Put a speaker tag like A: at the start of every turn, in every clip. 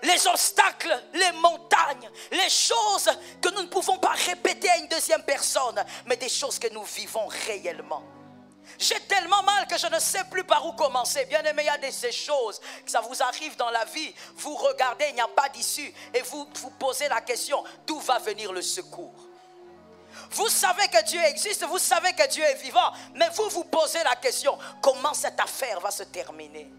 A: les obstacles, les montagnes, les choses que nous ne pouvons pas répéter à une deuxième personne, mais des choses que nous vivons réellement. J'ai tellement mal que je ne sais plus par où commencer. Bien aimé, il y a de ces choses que ça vous arrive dans la vie. Vous regardez, il n'y a pas d'issue et vous vous posez la question, d'où va venir le secours? Vous savez que Dieu existe, vous savez que Dieu est vivant, mais vous vous posez la question, comment cette affaire va se terminer?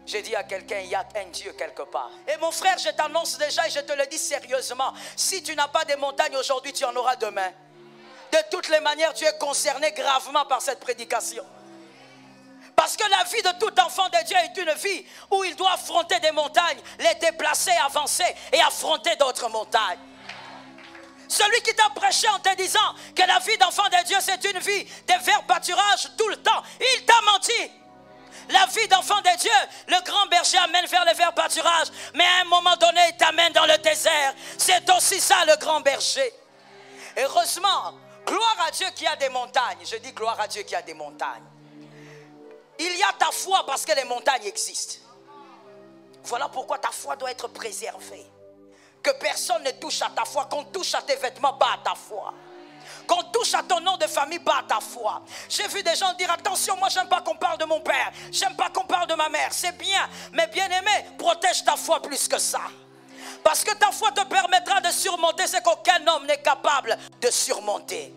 A: J'ai dit à quelqu'un, il y a un Dieu quelque part. Et mon frère, je t'annonce déjà et je te le dis sérieusement, si tu n'as pas de montagnes aujourd'hui, tu en auras demain. De toutes les manières, tu es concerné gravement par cette prédication. Parce que la vie de tout enfant de Dieu est une vie où il doit affronter des montagnes, les déplacer, avancer et affronter d'autres montagnes. Celui qui t'a prêché en te disant que la vie d'enfant de Dieu c'est une vie de vert pâturage tout le temps, il t'a menti. La vie d'enfant de Dieu, le grand berger amène vers le vert pâturage, mais à un moment donné il t'amène dans le désert. C'est aussi ça le grand berger. Heureusement, gloire à Dieu qui a des montagnes. Je dis gloire à Dieu qui a des montagnes. Il y a ta foi parce que les montagnes existent. Voilà pourquoi ta foi doit être préservée. Que personne ne touche à ta foi. Qu'on touche à tes vêtements, pas à ta foi. Qu'on touche à ton nom de famille, pas à ta foi. J'ai vu des gens dire attention, moi j'aime pas qu'on parle de mon père, j'aime pas qu'on parle de ma mère. C'est bien, mais bien aimé, protège ta foi plus que ça. Parce que ta foi te permettra de surmonter ce qu'aucun homme n'est capable de surmonter.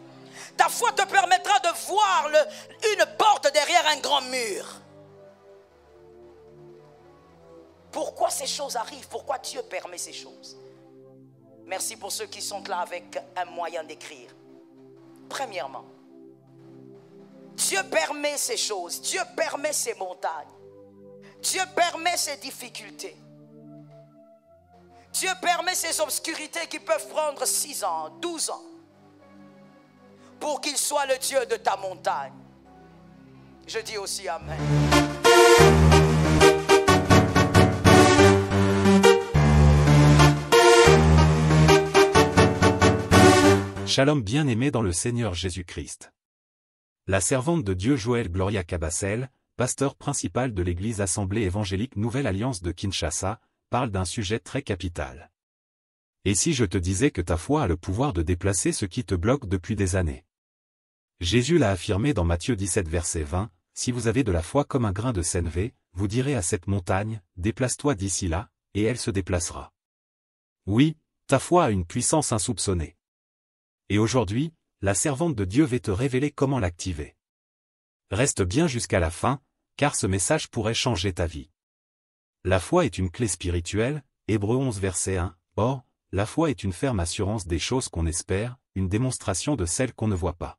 A: Ta foi te permettra de voir une porte derrière un grand mur. Pourquoi ces choses arrivent? Pourquoi Dieu permet ces choses? Merci pour ceux qui sont là avec un moyen d'écrire. Premièrement, Dieu permet ces choses. Dieu permet ces montagnes. Dieu permet ces difficultés. Dieu permet ces obscurités qui peuvent prendre 6 ans, 12 ans. Pour qu'il soit le Dieu de ta montagne. Je dis aussi Amen.
B: Shalom bien-aimé dans le Seigneur Jésus-Christ. La servante de Dieu Joëlle Gloria Cabassel, pasteur principal de l'église Assemblée évangélique Nouvelle Alliance de Kinshasa, parle d'un sujet très capital. Et si je te disais que ta foi a le pouvoir de déplacer ce qui te bloque depuis des années? Jésus l'a affirmé dans Matthieu 17 verset 20, « Si vous avez de la foi comme un grain de sénévé, vous direz à cette montagne, déplace-toi d'ici là, et elle se déplacera. » Oui, ta foi a une puissance insoupçonnée. Et aujourd'hui, la servante de Dieu va te révéler comment l'activer. Reste bien jusqu'à la fin, car ce message pourrait changer ta vie. La foi est une clé spirituelle, Hébreux 11 verset 1, or, la foi est une ferme assurance des choses qu'on espère, une démonstration de celles qu'on ne voit pas.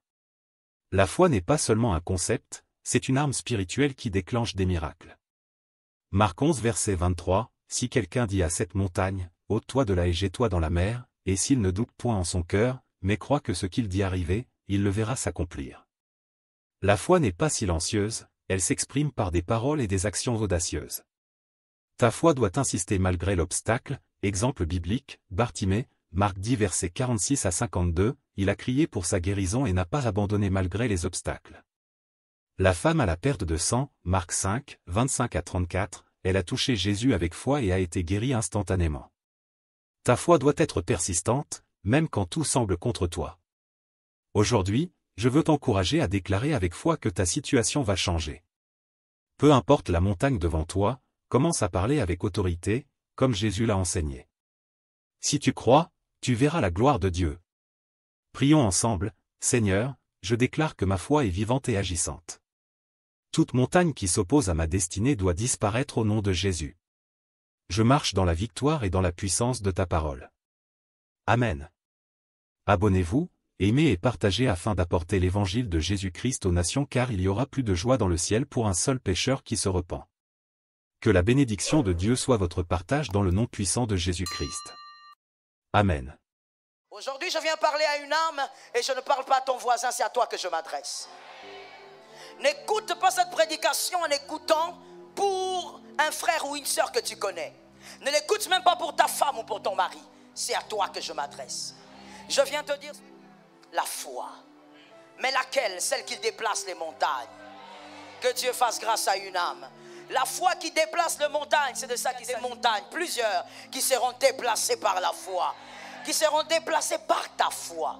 B: La foi n'est pas seulement un concept, c'est une arme spirituelle qui déclenche des miracles. Marc 11 verset 23, si quelqu'un dit à cette montagne, ôte-toi de là et jette-toi dans la mer, et s'il ne doute point en son cœur, mais croit que ce qu'il dit arriver, il le verra s'accomplir. La foi n'est pas silencieuse, elle s'exprime par des paroles et des actions audacieuses. Ta foi doit insister malgré l'obstacle, exemple biblique, Bartimée, Marc 10 versets 46 à 52, il a crié pour sa guérison et n'a pas abandonné malgré les obstacles. La femme à la perte de sang, Marc 5, 25 à 34, elle a touché Jésus avec foi et a été guérie instantanément. Ta foi doit être persistante, même quand tout semble contre toi. Aujourd'hui, je veux t'encourager à déclarer avec foi que ta situation va changer. Peu importe la montagne devant toi, commence à parler avec autorité, comme Jésus l'a enseigné. Si tu crois, tu verras la gloire de Dieu. Prions ensemble, Seigneur, je déclare que ma foi est vivante et agissante. Toute montagne qui s'oppose à ma destinée doit disparaître au nom de Jésus. Je marche dans la victoire et dans la puissance de ta parole. Amen. Abonnez-vous, aimez et partagez afin d'apporter l'évangile de Jésus-Christ aux nations car il y aura plus de joie dans le ciel pour un seul pécheur qui se repent. Que la bénédiction de Dieu soit votre partage dans le nom puissant de Jésus-Christ. Amen.
A: Aujourd'hui, je viens parler à une âme et je ne parle pas à ton voisin, c'est à toi que je m'adresse. N'écoute pas cette prédication en écoutant pour un frère ou une sœur que tu connais. Ne l'écoute même pas pour ta femme ou pour ton mari. C'est à toi que je m'adresse. Je viens te dire la foi. Mais laquelle? Celle qui déplace les montagnes. Que Dieu fasse grâce à une âme. La foi qui déplace les montagnes, c'est de ça qu'il s'agit. Des montagnes, plusieurs, qui seront déplacées par la foi. Qui seront déplacées par ta foi.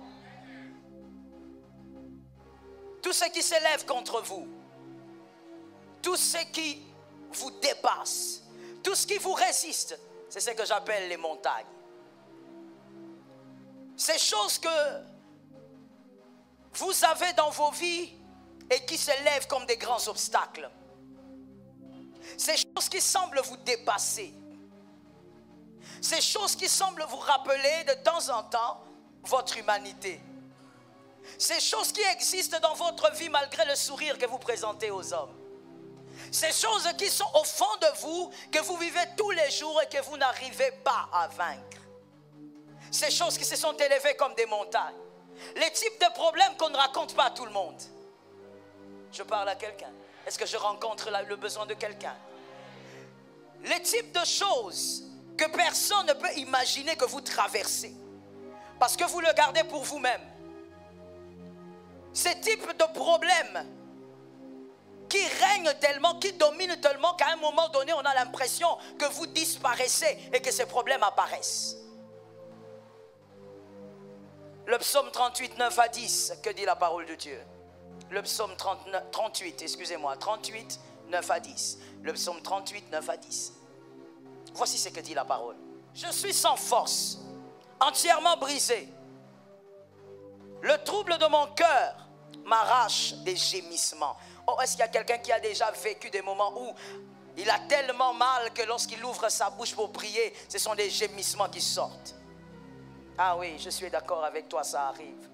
A: Tout ce qui s'élève contre vous, tout ce qui vous dépasse, tout ce qui vous résiste, c'est ce que j'appelle les montagnes. Ces choses que vous avez dans vos vies et qui s'élèvent comme des grands obstacles. Ces choses qui semblent vous dépasser. Ces choses qui semblent vous rappeler de temps en temps votre humanité. Ces choses qui existent dans votre vie malgré le sourire que vous présentez aux hommes. Ces choses qui sont au fond de vous, que vous vivez tous les jours et que vous n'arrivez pas à vaincre. Ces choses qui se sont élevées comme des montagnes. Les types de problèmes qu'on ne raconte pas à tout le monde. Je parle à quelqu'un. Est-ce que je rencontre le besoin de quelqu'un? Les types de choses que personne ne peut imaginer que vous traversez. Parce que vous le gardez pour vous-même. Ces types de problèmes qui règnent tellement, qui dominent tellement qu'à un moment donné, on a l'impression que vous disparaissez et que ces problèmes apparaissent. Le psaume 38, 9 à 10, que dit la parole de Dieu? Le psaume 38, 9 à 10. Le psaume 38, 9 à 10. Voici ce que dit la parole. Je suis sans force, entièrement brisé. Le trouble de mon cœur m'arrache des gémissements. Oh, est-ce qu'il y a quelqu'un qui a déjà vécu des moments où il a tellement mal que lorsqu'il ouvre sa bouche pour prier, ce sont des gémissements qui sortent? Ah oui, je suis d'accord avec toi, ça arrive.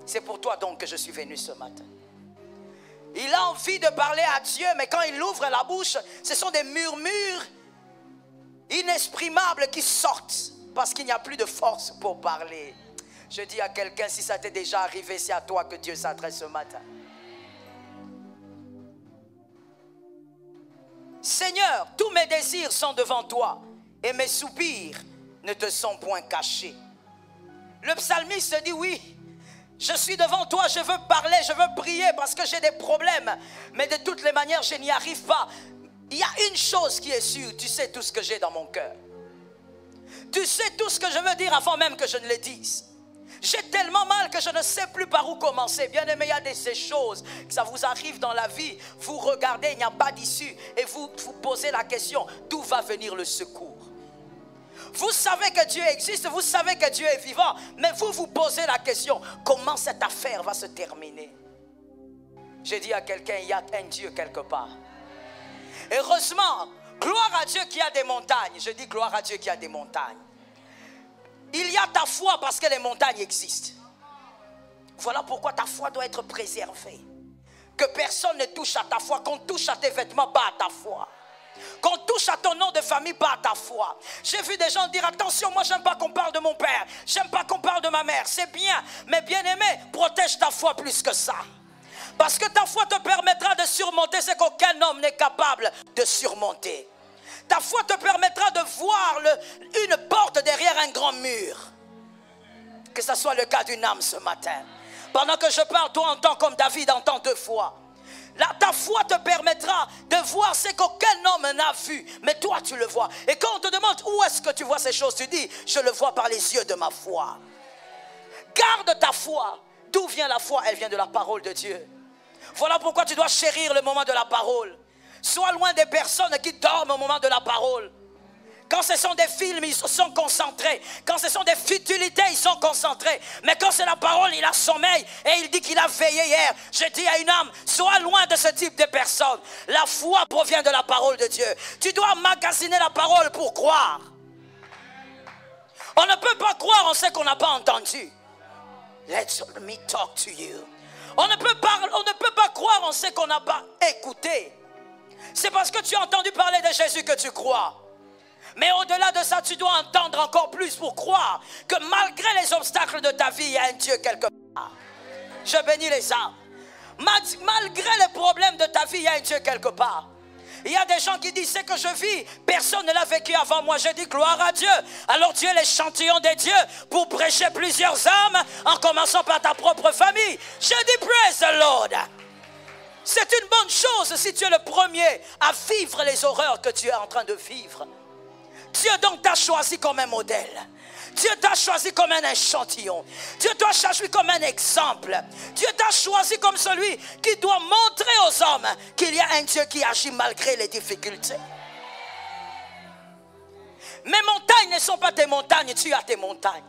A: C'est pour toi donc que je suis venu ce matin. Il a envie de parler à Dieu, mais quand il ouvre la bouche, ce sont des murmures inexprimables qui sortent parce qu'il n'y a plus de force pour parler. Je dis à quelqu'un, si ça t'est déjà arrivé, c'est à toi que Dieu s'adresse ce matin. Seigneur, tous mes désirs sont devant toi et mes soupirs ne te sont point cachés. Le psalmiste dit oui, je suis devant toi, je veux parler, je veux prier parce que j'ai des problèmes. Mais de toutes les manières, je n'y arrive pas. Il y a une chose qui est sûre, tu sais tout ce que j'ai dans mon cœur. Tu sais tout ce que je veux dire avant même que je ne le dise. J'ai tellement mal que je ne sais plus par où commencer. Bien aimé, il y a de ces choses, ça vous arrive dans la vie. Vous regardez, il n'y a pas d'issue. Et vous vous posez la question, d'où va venir le secours? Vous savez que Dieu existe, vous savez que Dieu est vivant. Mais vous vous posez la question, comment cette affaire va se terminer? J'ai dit à quelqu'un, il y a un Dieu quelque part. Heureusement, gloire à Dieu qui a des montagnes. Je dis gloire à Dieu qui a des montagnes. Il y a ta foi parce que les montagnes existent. Voilà pourquoi ta foi doit être préservée. Que personne ne touche à ta foi. Qu'on touche à tes vêtements, pas à ta foi. Qu'on touche à ton nom de famille, pas à ta foi. J'ai vu des gens dire, attention, moi j'aime pas qu'on parle de mon père. J'aime pas qu'on parle de ma mère. C'est bien, mais bien aimé, protège ta foi plus que ça. Parce que ta foi te permettra de surmonter ce qu'aucun homme n'est capable de surmonter. Ta foi te permettra de voir une porte derrière un grand mur. Que ce soit le cas d'une âme ce matin. Pendant que je parle, toi entends comme David entend deux fois. Ta foi te permettra de voir ce qu'aucun homme n'a vu. Mais toi tu le vois. Et quand on te demande où est-ce que tu vois ces choses, tu dis, je le vois par les yeux de ma foi. Garde ta foi. D'où vient la foi? Elle vient de la parole de Dieu. Voilà pourquoi tu dois chérir le moment de la parole. Sois loin des personnes qui dorment au moment de la parole. Quand ce sont des films, ils sont concentrés. Quand ce sont des futilités, ils sont concentrés. Mais quand c'est la parole, il a sommeil et il dit qu'il a veillé hier. Je dis à une âme, sois loin de ce type de personnes. La foi provient de la parole de Dieu. Tu dois magasiner la parole pour croire. On ne peut pas croire en ce qu'on n'a pas entendu. Let me talk to you. On ne peut pas croire en ce qu'on n'a pas écouté. C'est parce que tu as entendu parler de Jésus que tu crois. Mais au-delà de ça, tu dois entendre encore plus pour croire que malgré les obstacles de ta vie, il y a un Dieu quelque part. Je bénis les âmes. Malgré les problèmes de ta vie, il y a un Dieu quelque part. Il y a des gens qui disent, ce que je vis, personne ne l'a vécu avant moi. Je dis gloire à Dieu. Alors tu es l'échantillon de Dieu pour prêcher plusieurs âmes, en commençant par ta propre famille. Je dis praise the Lord. C'est une bonne chose si tu es le premier à vivre les horreurs que tu es en train de vivre. Dieu donc t'a choisi comme un modèle. Dieu t'a choisi comme un échantillon. Dieu t'a choisi comme un exemple. Dieu t'a choisi comme celui qui doit montrer aux hommes qu'il y a un Dieu qui agit malgré les difficultés. Mes montagnes ne sont pas tes montagnes, tu as tes montagnes.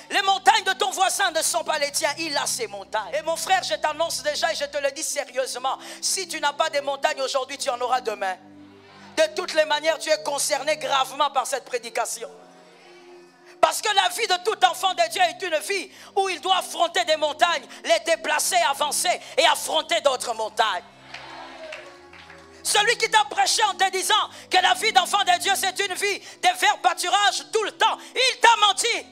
A: Les montagnes de ton voisin ne sont pas les tiens, il a ses montagnes. Et mon frère, je t'annonce déjà et je te le dis sérieusement, si tu n'as pas de montagnes aujourd'hui, tu en auras demain. De toutes les manières, tu es concerné gravement par cette prédication. Parce que la vie de tout enfant de Dieu est une vie où il doit affronter des montagnes, les déplacer, avancer et affronter d'autres montagnes. Celui qui t'a prêché en te disant que la vie d'enfant de Dieu c'est une vie de vert pâturage tout le temps, il t'a menti.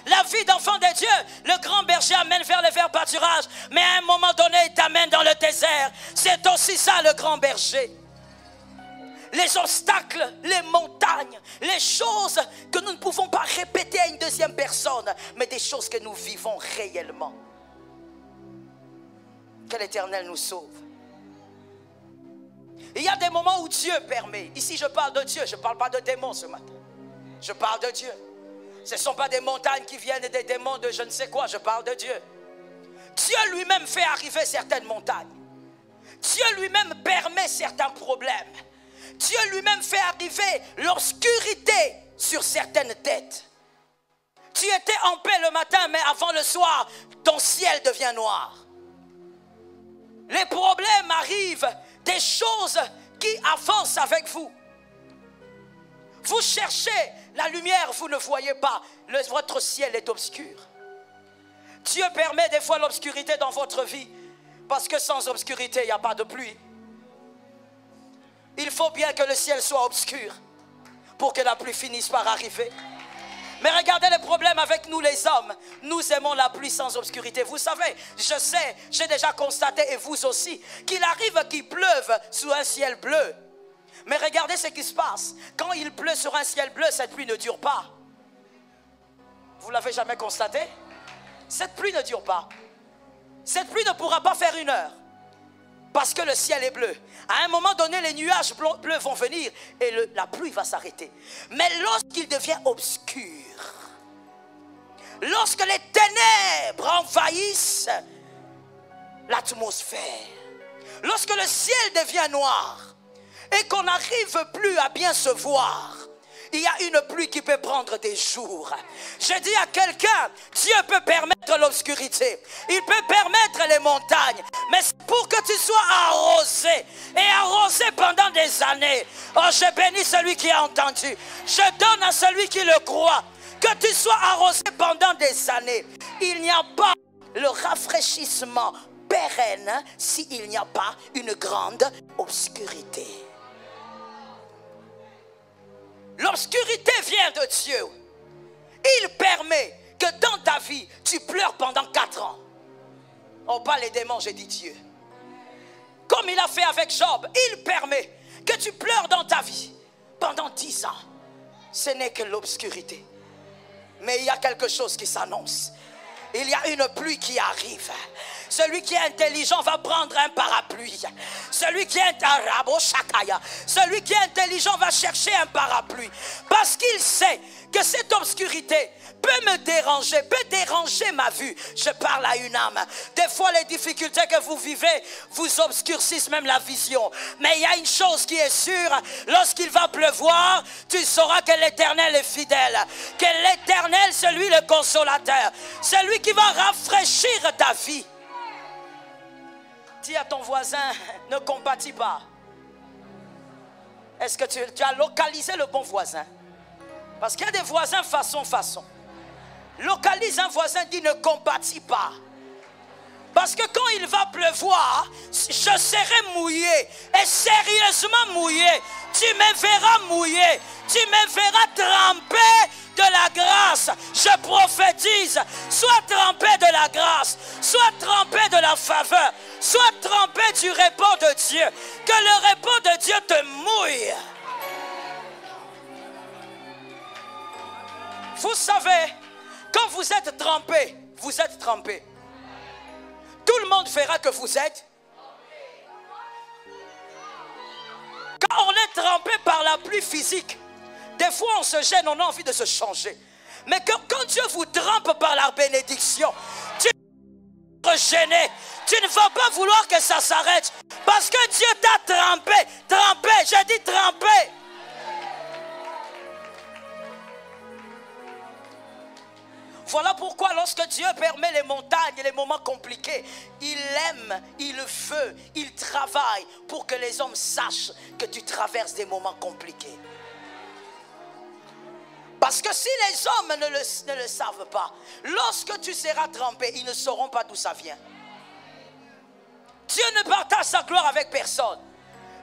A: La vie d'enfant de Dieu, le grand berger amène vers le vert pâturage, mais à un moment donné il t'amène dans le désert. C'est aussi ça le grand berger. Les obstacles, les montagnes, les choses que nous ne pouvons pas répéter à une deuxième personne, mais des choses que nous vivons réellement. Que l'Éternel nous sauve. Il y a des moments où Dieu permet. Ici je parle de Dieu, je ne parle pas de démons ce matin. Je parle de Dieu. Ce ne sont pas des montagnes qui viennent des démons de je ne sais quoi, je parle de Dieu. Dieu lui-même fait arriver certaines montagnes. Dieu lui-même permet certains problèmes. Dieu lui-même fait arriver l'obscurité sur certaines têtes. Tu étais en paix le matin, mais avant le soir, ton ciel devient noir. Les problèmes arrivent, des choses qui avancent avec vous. Vous cherchez la lumière, vous ne voyez pas. Votre ciel est obscur. Dieu permet des fois l'obscurité dans votre vie, parce que sans obscurité, il n'y a pas de pluie. Il faut bien que le ciel soit obscur pour que la pluie finisse par arriver. Mais regardez les problèmes avec nous les hommes. Nous aimons la pluie sans obscurité. Vous savez, je sais, j'ai déjà constaté, et vous aussi, qu'il arrive qu'il pleuve sous un ciel bleu. Mais regardez ce qui se passe. Quand il pleut sur un ciel bleu, cette pluie ne dure pas. Vous ne l'avez jamais constaté? Cette pluie ne dure pas. Cette pluie ne pourra pas faire 1 heure. Parce que le ciel est bleu. À un moment donné, les nuages bleus vont venir et la pluie va s'arrêter. Mais lorsqu'il devient obscur, lorsque les ténèbres envahissent l'atmosphère, lorsque le ciel devient noir et qu'on n'arrive plus à bien se voir, il y a une pluie qui peut prendre des jours. Je dis à quelqu'un, Dieu peut permettre l'obscurité. Il peut permettre les montagnes. Mais c'est pour que tu sois arrosé. Et arrosé pendant des années. Oh, je bénis celui qui a entendu. Je donne à celui qui le croit. Que tu sois arrosé pendant des années. Il n'y a pas le rafraîchissement pérenne s'il n'y a pas une grande obscurité. L'obscurité vient de Dieu. Il permet que dans ta vie, tu pleures pendant 4 ans. Oh, pas les démons, j'ai dit Dieu. Comme il a fait avec Job, il permet que tu pleures dans ta vie pendant 10 ans. Ce n'est que l'obscurité. Mais il y a quelque chose qui s'annonce. Il y a une pluie qui arrive. Celui qui est intelligent va prendre un parapluie. Celui qui est intelligent va chercher un parapluie. Parce qu'il sait que cette obscurité peut me déranger, peut déranger ma vue. Je parle à une âme. Des fois, les difficultés que vous vivez vous obscurcissent même la vision. Mais il y a une chose qui est sûre. Lorsqu'il va pleuvoir, tu sauras que l'Éternel est fidèle. Que l'Éternel, c'est lui le consolateur. Celui qui va rafraîchir ta vie. Dis à ton voisin, ne compatis pas. Est-ce que tu as localisé le bon voisin? Parce qu'il y a des voisins façon. Localise un voisin, dit ne compatis pas. Parce que quand il va pleuvoir, je serai mouillé. Et sérieusement mouillé. Tu me verras mouillé. Tu me verras trempé de la grâce. Je prophétise. Sois trempé de la grâce. Sois trempé de la faveur. Sois trempé du repos de Dieu. Que le repos de Dieu te mouille. Vous savez, quand vous êtes trempé, vous êtes trempé. Tout le monde verra que vous êtes. trempé par la pluie physique, des fois on se gêne, on a envie de se changer. Mais quand Dieu vous trempe par la bénédiction, tu ne vas pas être gêné. Tu ne vas pas vouloir que ça s'arrête. Parce que Dieu t'a trempé. Trempé, j'ai dit trempé. Voilà pourquoi lorsque Dieu permet les montagnes et les moments compliqués, il aime, il veut, il travaille pour que les hommes sachent que tu traverses des moments compliqués. Parce que si les hommes ne le savent pas, lorsque tu seras trempé, ils ne sauront pas d'où ça vient. Dieu ne partage sa gloire avec personne.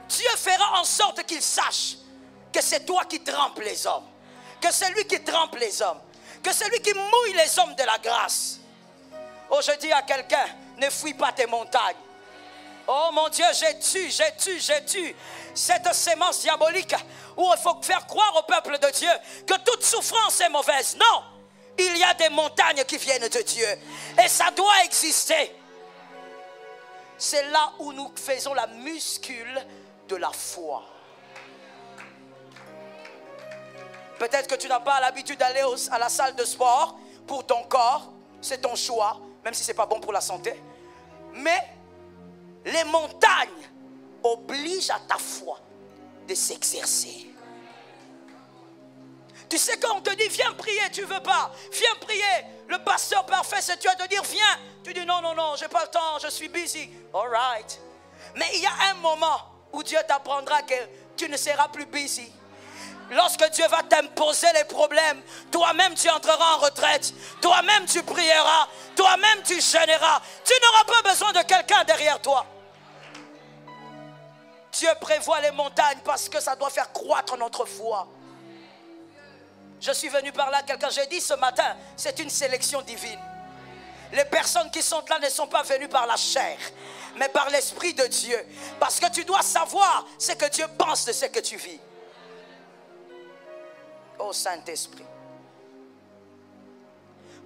A: Dieu fera en sorte qu'ils sachent que c'est toi qui trempes les hommes, que c'est lui qui trempe les hommes, que c'est lui qui mouille les hommes de la grâce. Oh, je dis à quelqu'un, ne fuis pas tes montagnes. Oh mon Dieu, j'ai tué cette sémence diabolique où il faut faire croire au peuple de Dieu que toute souffrance est mauvaise. Non, il y a des montagnes qui viennent de Dieu et ça doit exister. C'est là où nous faisons la muscule de la foi. Peut-être que tu n'as pas l'habitude d'aller à la salle de sport pour ton corps, c'est ton choix, même si ce n'est pas bon pour la santé. Mais les montagnes obligent à ta foi de s'exercer. Tu sais, quand on te dit viens prier, tu ne veux pas. Viens prier. Le pasteur parfait, c'est tu vas te dire viens. Tu dis non, j'ai pas le temps, je suis busy. All right. Mais il y a un moment où Dieu t'apprendra que tu ne seras plus busy. Lorsque Dieu va t'imposer les problèmes, toi-même tu entreras en retraite. Toi-même tu prieras. Toi-même tu jeûneras. Tu n'auras pas besoin de quelqu'un derrière toi. Dieu prévoit les montagnes parce que ça doit faire croître notre foi. Je suis venu par là, quelqu'un, j'ai dit ce matin, c'est une sélection divine. Les personnes qui sont là ne sont pas venues par la chair, mais par l'Esprit de Dieu. Parce que tu dois savoir ce que Dieu pense de ce que tu vis. Oh Saint-Esprit.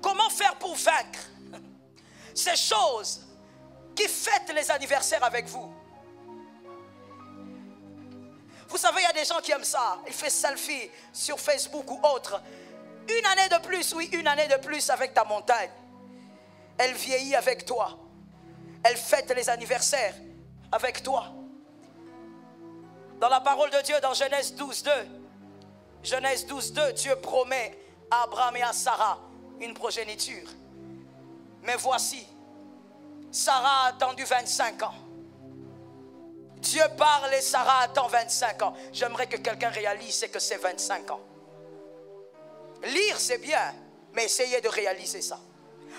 A: Comment faire pour vaincre ces choses qui fêtent les anniversaires avec vous? Vous savez, il y a des gens qui aiment ça. Ils font selfie sur Facebook ou autre. Une année de plus, oui, une année de plus avec ta montagne. Elle vieillit avec toi. Elle fête les anniversaires avec toi. Dans la parole de Dieu, dans Genèse 12:2, Genèse 12:2, Dieu promet à Abraham et à Sarah une progéniture. Mais voici, Sarah a attendu 25 ans. Dieu parle et Sarah attend 25 ans. J'aimerais que quelqu'un réalise que c'est 25 ans. Lire c'est bien, mais essayez de réaliser ça.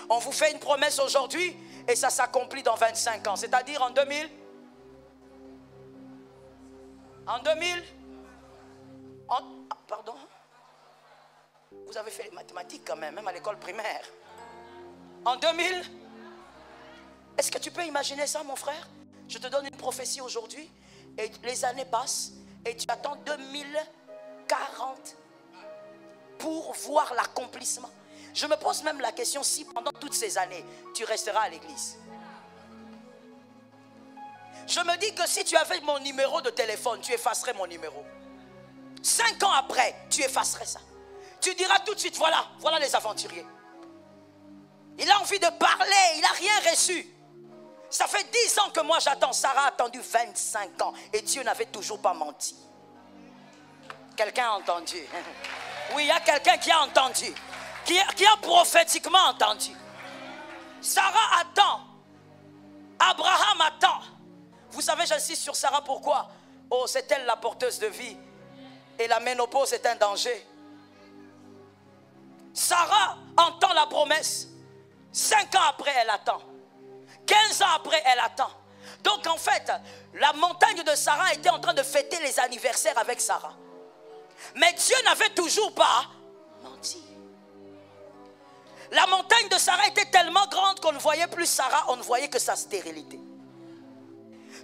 A: On vous fait une promesse aujourd'hui et ça s'accomplit dans 25 ans. C'est-à-dire en 2000. En 2000. Pardon. Vous avez fait les mathématiques quand même à l'école primaire. En 2000. Est-ce que tu peux imaginer ça, mon frère? Je te donne une prophétie aujourd'hui et les années passent et tu attends 2040 pour voir l'accomplissement. Je me pose même la question si pendant toutes ces années tu resteras à l'église. Je me dis que si tu avais mon numéro de téléphone, tu effacerais mon numéro. 5 ans après, tu effacerais ça. Tu diras tout de suite, voilà les aventuriers. Il a envie de parler, il n'a rien reçu. Ça fait 10 ans que moi j'attends. Sarah a attendu 25 ans. Et Dieu n'avait toujours pas menti. Quelqu'un a entendu. Oui, il y a quelqu'un qui a entendu. Qui a prophétiquement entendu. Sarah attend. Abraham attend. Vous savez, j'insiste sur Sarah, pourquoi? Oh, c'est elle la porteuse de vie. Et la ménopause est un danger. Sarah entend la promesse. 5 ans après, elle attend. 15 ans après, elle attend. Donc en fait, la montagne de Sarah était en train de fêter les anniversaires avec Sarah. Mais Dieu n'avait toujours pas menti. La montagne de Sarah était tellement grande qu'on ne voyait plus Sarah, on ne voyait que sa stérilité.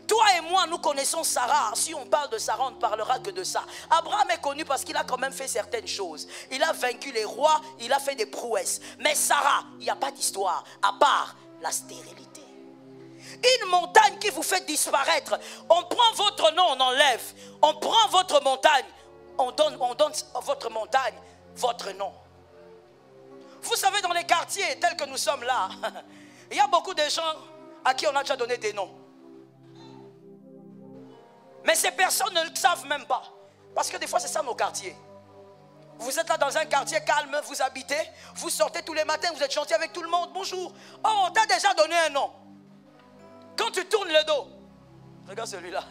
A: Toi et moi, nous connaissons Sarah. Si on parle de Sarah, on ne parlera que de ça. Abraham est connu parce qu'il a quand même fait certaines choses. Il a vaincu les rois, il a fait des prouesses. Mais Sarah, il n'y a pas d'histoire, à part la stérilité. Une montagne qui vous fait disparaître. On prend votre nom, on enlève. On prend votre montagne, on donne votre montagne, votre nom. Vous savez, dans les quartiers tels que nous sommes là, il y a beaucoup de gens à qui on a déjà donné des noms. Mais ces personnes ne le savent même pas. Parce que des fois, c'est ça nos quartiers. Vous êtes là dans un quartier calme, vous habitez, vous sortez tous les matins, vous êtes gentil avec tout le monde. Bonjour. Oh, on t'a déjà donné un nom. Quand tu tournes le dos, regarde celui-là.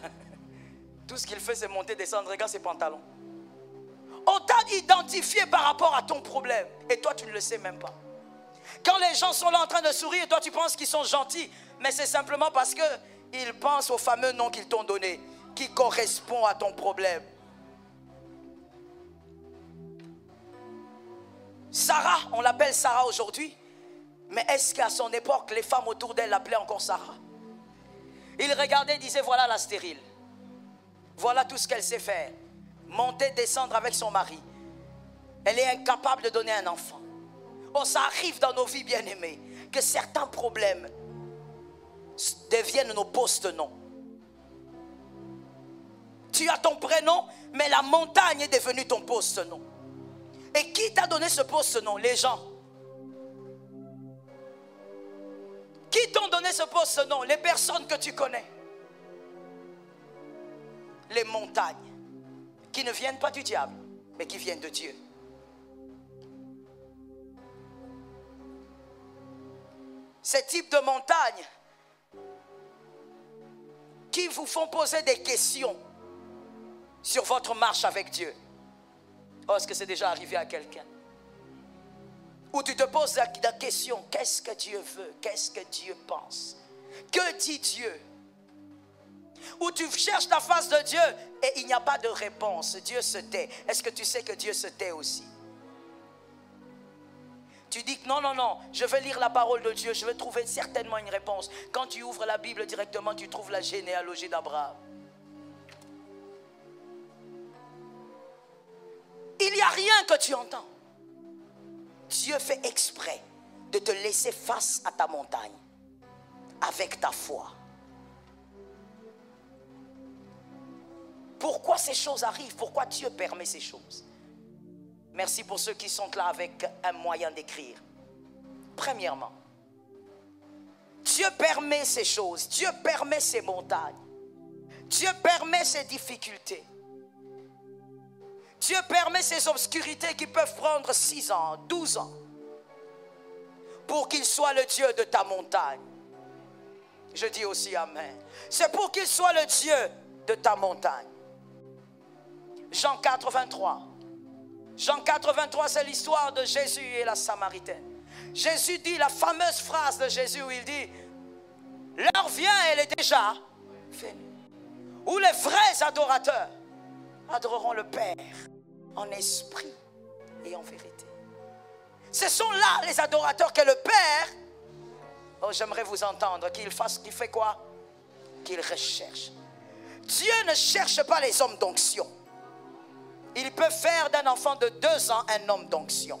A: Tout ce qu'il fait, c'est monter, descendre. Regarde ses pantalons. On t'a identifié par rapport à ton problème. Et toi, tu ne le sais même pas. Quand les gens sont là en train de sourire, toi, tu penses qu'ils sont gentils. Mais c'est simplement parce qu'ils pensent au fameux nom qu'ils t'ont donné, qui correspond à ton problème. Sarah, on l'appelle Sarah aujourd'hui. Mais est-ce qu'à son époque, les femmes autour d'elle l'appelaient encore Sarah? Il regardait et disait, voilà la stérile. Voilà tout ce qu'elle sait faire. Monter, descendre avec son mari. Elle est incapable de donner un enfant. Oh, ça arrive dans nos vies, bien-aimés, que certains problèmes deviennent nos post-noms. Tu as ton prénom, mais la montagne est devenue ton post-nom. Et qui t'a donné ce post-nom? Les gens. Qui t'ont donné ce post-nom? Les personnes que tu connais. Les montagnes qui ne viennent pas du diable, mais qui viennent de Dieu. Ces types de montagnes qui vous font poser des questions sur votre marche avec Dieu. Oh, est-ce que c'est déjà arrivé à quelqu'un? Où tu te poses la question, qu'est-ce que Dieu veut? Qu'est-ce que Dieu pense? Que dit Dieu? Où tu cherches la face de Dieu et il n'y a pas de réponse. Dieu se tait. Est-ce que tu sais que Dieu se tait aussi? Tu dis que non, je vais lire la parole de Dieu, je vais trouver certainement une réponse. Quand tu ouvres la Bible directement, tu trouves la généalogie d'Abraham. Il n'y a rien que tu entends. Dieu fait exprès de te laisser face à ta montagne avec ta foi. Pourquoi ces choses arrivent? Pourquoi Dieu permet ces choses? Merci pour ceux qui sont là avec un moyen d'écrire. Premièrement, Dieu permet ces choses. Dieu permet ces montagnes. Dieu permet ces difficultés. Dieu permet ces obscurités qui peuvent prendre 6 ans, 12 ans. Pour qu'il soit le Dieu de ta montagne. Je dis aussi Amen. C'est pour qu'il soit le Dieu de ta montagne. Jean 4, 23. Jean 4, 23, c'est l'histoire de Jésus et la Samaritaine. Jésus dit la fameuse phrase de Jésus où il dit, l'heure vient, elle est déjà venue, où les vrais adorateurs adoreront le Père en esprit et en vérité. Ce sont là les adorateurs que le Père, oh j'aimerais vous entendre, qu'il fait quoi? Qu'il recherche. Dieu ne cherche pas les hommes d'onction. Il peut faire d'un enfant de 2 ans un homme d'onction.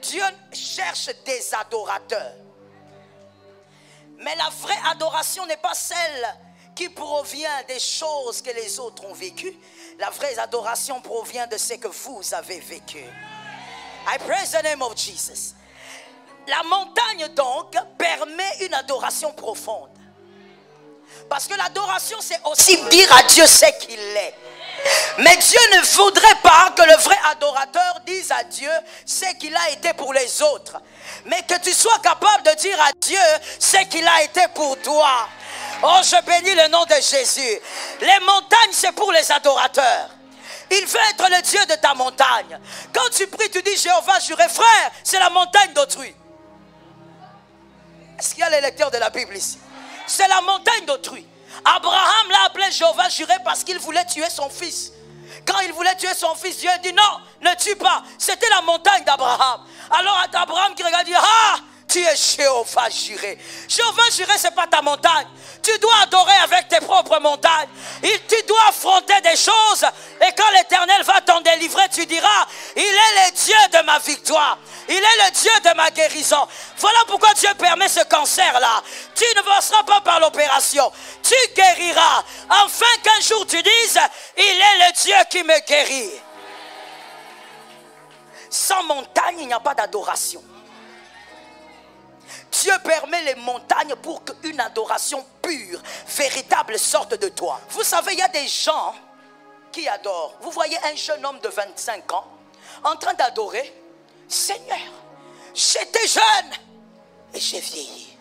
A: Dieu cherche des adorateurs. Mais la vraie adoration n'est pas celle qui provient des choses que les autres ont vécues. La vraie adoration provient de ce que vous avez vécu. I praise the name of Jesus. La montagne donc permet une adoration profonde. Parce que l'adoration c'est aussi dire à Dieu ce qu'il est. Mais Dieu ne voudrait pas que le vrai adorateur dise à Dieu ce qu'il a été pour les autres. Mais que tu sois capable de dire à Dieu ce qu'il a été pour toi. Oh, je bénis le nom de Jésus. Les montagnes, c'est pour les adorateurs. Il veut être le Dieu de ta montagne. Quand tu pries, tu dis Jéhovah juré, frère, c'est la montagne d'autrui. Est-ce qu'il y a les lecteurs de la Bible ici? C'est la montagne d'autrui. Abraham l'a appelé Jéhovah juré parce qu'il voulait tuer son fils. Quand il voulait tuer son fils, Dieu a dit non, ne tue pas. C'était la montagne d'Abraham. Alors Abraham qui regarde dit, ah, Tu es Jéhovah Jireh. Jéhovah Jireh, ce n'est pas ta montagne. Tu dois adorer avec tes propres montagnes. Tu dois affronter des choses. Et quand l'Éternel va t'en délivrer, tu diras, il est le Dieu de ma victoire. Il est le Dieu de ma guérison. Voilà pourquoi Dieu permet ce cancer-là. Tu ne passeras pas par l'opération. Tu guériras. Enfin qu'un jour tu dises, il est le Dieu qui me guérit. Sans montagne, il n'y a pas d'adoration. Dieu permet les montagnes pour qu'une adoration pure, véritable sorte de toi. Vous savez, il y a des gens qui adorent. Vous voyez un jeune homme de 25 ans en train d'adorer. Seigneur, j'étais jeune et j'ai vieilli.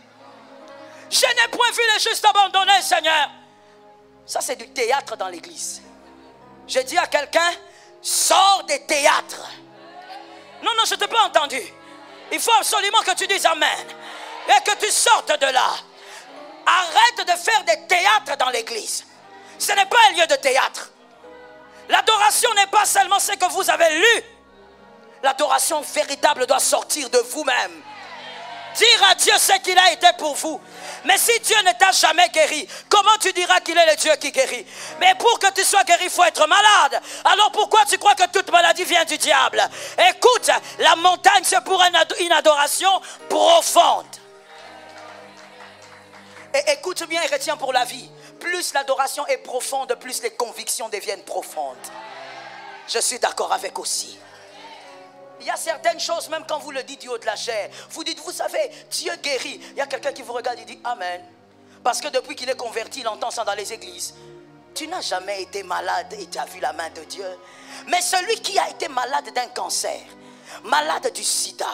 A: Je n'ai point vu les justes abandonnés, Seigneur. Ça, c'est du théâtre dans l'église. Je dis à quelqu'un, sors des théâtres. Non, je ne t'ai pas entendu. Il faut absolument que tu dises Amen. Et que tu sortes de là. Arrête de faire des théâtres dans l'église. Ce n'est pas un lieu de théâtre. L'adoration n'est pas seulement ce que vous avez lu. L'adoration véritable doit sortir de vous-même. Dire à Dieu ce qu'il a été pour vous. Mais si Dieu ne t'a jamais guéri, comment tu diras qu'il est le Dieu qui guérit? Mais pour que tu sois guéri, il faut être malade. Alors pourquoi tu crois que toute maladie vient du diable? Écoute, la montagne c'est pour une adoration profonde. Et écoute bien et retiens pour la vie. Plus l'adoration est profonde, plus les convictions deviennent profondes. Je suis d'accord avec aussi. Il y a certaines choses, même quand vous le dites du haut de la chair, vous dites, vous savez, Dieu guérit. Il y a quelqu'un qui vous regarde et dit Amen. Parce que depuis qu'il est converti, il entend ça dans les églises. Tu n'as jamais été malade et tu as vu la main de Dieu. Mais celui qui a été malade d'un cancer, malade du sida,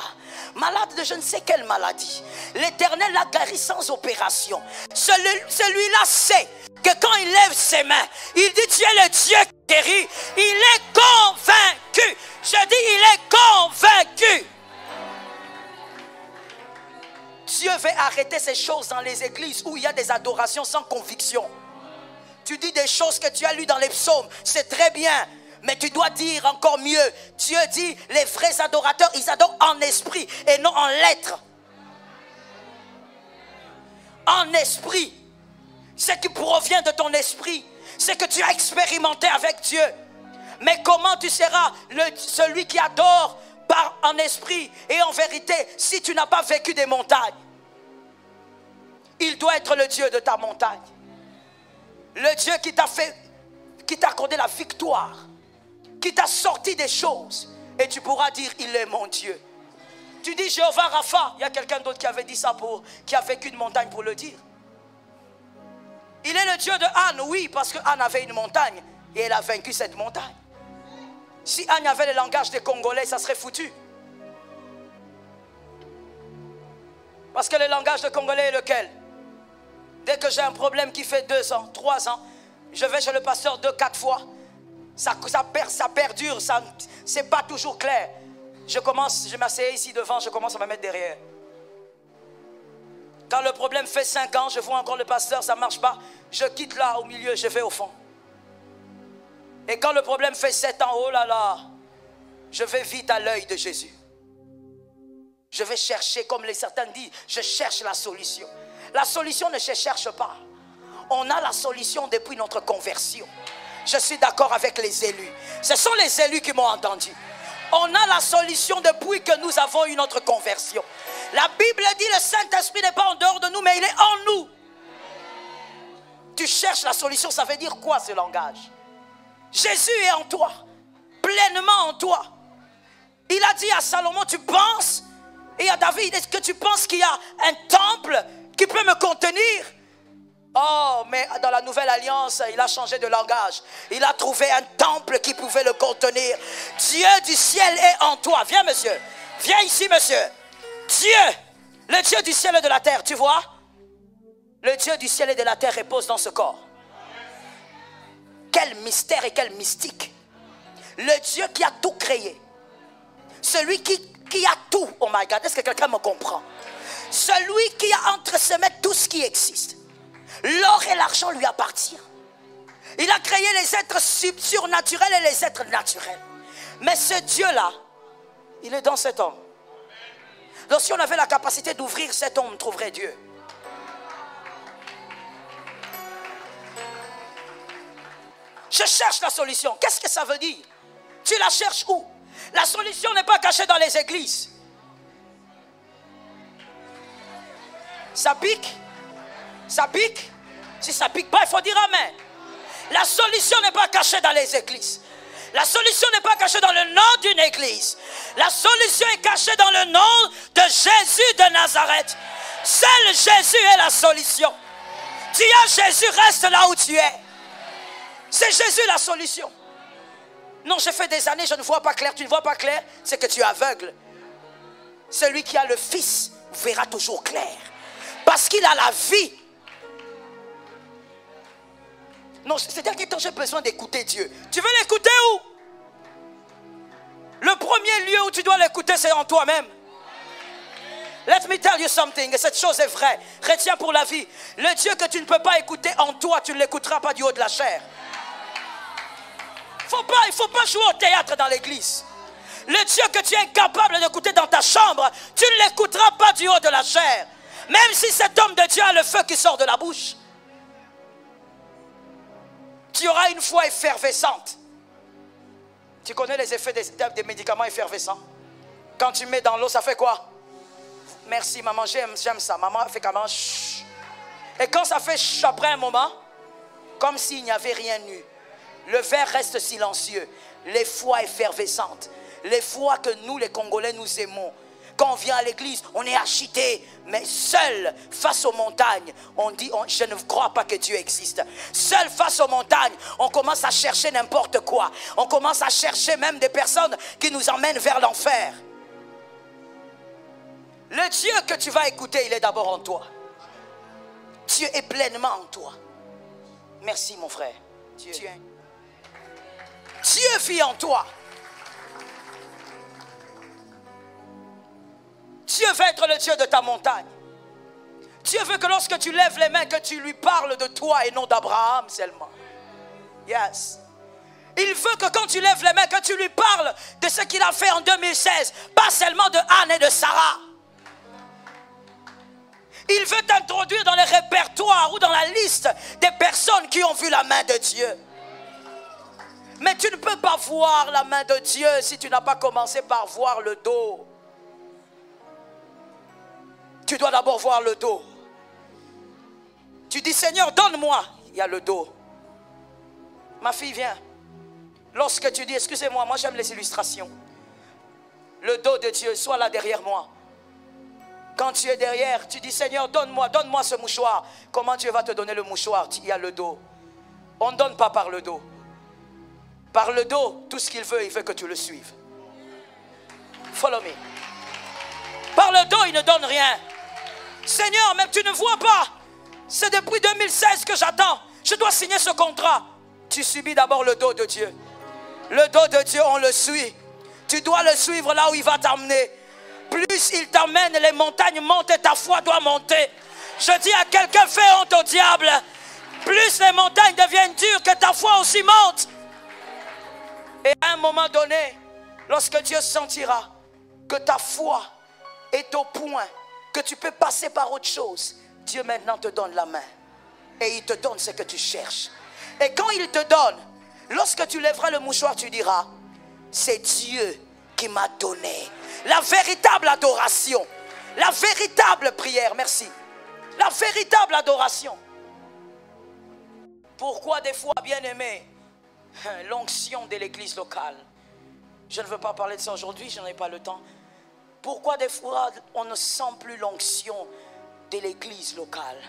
A: malade de je ne sais quelle maladie, l'Éternel l'a guéri sans opération. Celui-là sait que quand il lève ses mains, il dit tu es le Dieu qui guérit. Il est convaincu. Je dis il est convaincu. Dieu veut arrêter ces choses dans les églises où il y a des adorations sans conviction. Tu dis des choses que tu as lues dans les psaumes, c'est très bien. Mais tu dois dire encore mieux. Dieu dit, les vrais adorateurs, ils adorent en esprit et non en lettres. En esprit. Ce qui provient de ton esprit, c'est que tu as expérimenté avec Dieu. Mais comment tu seras celui qui adore en esprit et en vérité si tu n'as pas vécu des montagnes? Il doit être le Dieu de ta montagne. Le Dieu qui t'a accordé la victoire, qui t'a sorti des choses. Et tu pourras dire, il est mon Dieu. Tu dis Jéhovah Rapha. Il y a quelqu'un d'autre qui avait dit ça, qui a vécu une montagne pour le dire. Il est le Dieu de Anne, oui, parce que Anne avait une montagne et elle a vaincu cette montagne. Si Anne avait le langage des Congolais, ça serait foutu. Parce que le langage des Congolais est lequel? Dès que j'ai un problème qui fait 2 ans, 3 ans, je vais chez le pasteur 2-4 fois. Ça perdure, c'est pas toujours clair. Je m'assieds ici devant, je commence à me mettre derrière. Quand le problème fait 5 ans, je vois encore le pasteur, ça ne marche pas. Je quitte là au milieu, je vais au fond. Et quand le problème fait 7 ans, oh là là, je vais vite à l'œil de Jésus. Je vais chercher, comme certains disent, je cherche la solution. La solution ne se cherche pas. On a la solution depuis notre conversion. Je suis d'accord avec les élus. Ce sont les élus qui m'ont entendu. On a la solution depuis que nous avons eu notre conversion. La Bible dit le Saint-Esprit n'est pas en dehors de nous, mais il est en nous. Tu cherches la solution, ça veut dire quoi ce langage? Jésus est en toi, pleinement en toi. Il a dit à Salomon, tu penses, et à David, est-ce que tu penses qu'il y a un temple qui peut me contenir? Oh, mais dans la nouvelle alliance, il a changé de langage. Il a trouvé un temple qui pouvait le contenir. Dieu du ciel est en toi. Viens, monsieur. Viens ici, monsieur. Dieu, le Dieu du ciel et de la terre, tu vois? Le Dieu du ciel et de la terre repose dans ce corps. Quel mystère et quel mystique. Le Dieu qui a tout créé. Celui qui a tout. Oh my God, est-ce que quelqu'un me comprend? Celui qui a entre ses mains tout ce qui existe. L'or et l'argent lui appartiennent. Il a créé les êtres surnaturels et les êtres naturels. Mais ce Dieu-là, il est dans cet homme. Donc si on avait la capacité d'ouvrir cet homme, on trouverait Dieu. Je cherche la solution. Qu'est-ce que ça veut dire? Tu la cherches où? La solution n'est pas cachée dans les églises. Ça pique? Ça pique? Si ça pique pas, il faut dire amen. La solution n'est pas cachée dans les églises. La solution n'est pas cachée dans le nom d'une église. La solution est cachée dans le nom de Jésus de Nazareth. Seul Jésus est la solution. Tu as Jésus, reste là où tu es. C'est Jésus la solution. Non, j'ai fait des années, je ne vois pas clair. Tu ne vois pas clair, c'est que tu es aveugle. Celui qui a le Fils verra toujours clair. Parce qu'il a la vie. Non, c'est-à-dire que quand j'ai besoin d'écouter Dieu, tu veux l'écouter où? Le premier lieu où tu dois l'écouter, c'est en toi-même. Let me tell you something, et cette chose est vraie. Retiens pour la vie. Le Dieu que tu ne peux pas écouter en toi, tu ne l'écouteras pas du haut de la chair. Il ne faut pas jouer au théâtre dans l'église. Le Dieu que tu es incapable d'écouter dans ta chambre, tu ne l'écouteras pas du haut de la chair. Même si cet homme de Dieu a le feu qui sort de la bouche. Tu auras une foi effervescente. Tu connais les effets des médicaments effervescents? Quand tu mets dans l'eau, ça fait quoi? Merci maman, j'aime ça. Maman fait comment? Et quand ça fait après un moment, comme s'il n'y avait rien eu, le verre reste silencieux. Les foi effervescentes, les foi que nous les Congolais nous aimons. Quand on vient à l'église, on est agité, mais seul face aux montagnes, on dit, je ne crois pas que Dieu existe. Seul face aux montagnes, on commence à chercher n'importe quoi. On commence à chercher même des personnes qui nous emmènent vers l'enfer. Le Dieu que tu vas écouter, il est d'abord en toi. Dieu est pleinement en toi. Merci mon frère. Dieu vit en toi. Dieu veut être le Dieu de ta montagne. Dieu veut que lorsque tu lèves les mains, que tu lui parles de toi et non d'Abraham seulement. Yes. Il veut que quand tu lèves les mains, que tu lui parles de ce qu'il a fait en 2016. Pas seulement de Anne et de Sarah. Il veut t'introduire dans les répertoires ou dans la liste des personnes qui ont vu la main de Dieu. Mais tu ne peux pas voir la main de Dieu si tu n'as pas commencé par voir le dos. Tu dois d'abord voir le dos. Tu dis, Seigneur, donne-moi. Il y a le dos. Ma fille, viens. Lorsque tu dis, excusez-moi, moi j'aime les illustrations. Le dos de Dieu, sois là derrière moi. Quand tu es derrière, tu dis, Seigneur, donne-moi ce mouchoir. Comment Dieu va te donner le mouchoir? Il y a le dos. On ne donne pas par le dos. Par le dos, tout ce qu'il veut, il veut que tu le suives. Follow me. Par le dos, il ne donne rien. Seigneur, même tu ne vois pas. C'est depuis 2016 que j'attends. Je dois signer ce contrat. Tu subis d'abord le dos de Dieu. Le dos de Dieu, on le suit. Tu dois le suivre là où il va t'emmener. Plus il t'emmène, les montagnes montent et ta foi doit monter. Je dis à quelqu'un, fais honte au diable. Plus les montagnes deviennent dures, que ta foi aussi monte. Et à un moment donné, lorsque Dieu sentira que ta foi est au point que tu peux passer par autre chose, Dieu maintenant te donne la main et il te donne ce que tu cherches. Et quand il te donne, lorsque tu lèveras le mouchoir, tu diras, c'est Dieu qui m'a donné. La véritable adoration, la véritable prière, merci, la véritable adoration. Pourquoi des fois, bien-aimés, l'onction de l'église locale? Je ne veux pas parler de ça aujourd'hui, je n'en ai pas le temps. Pourquoi des fois on ne sent plus l'onction de l'église locale,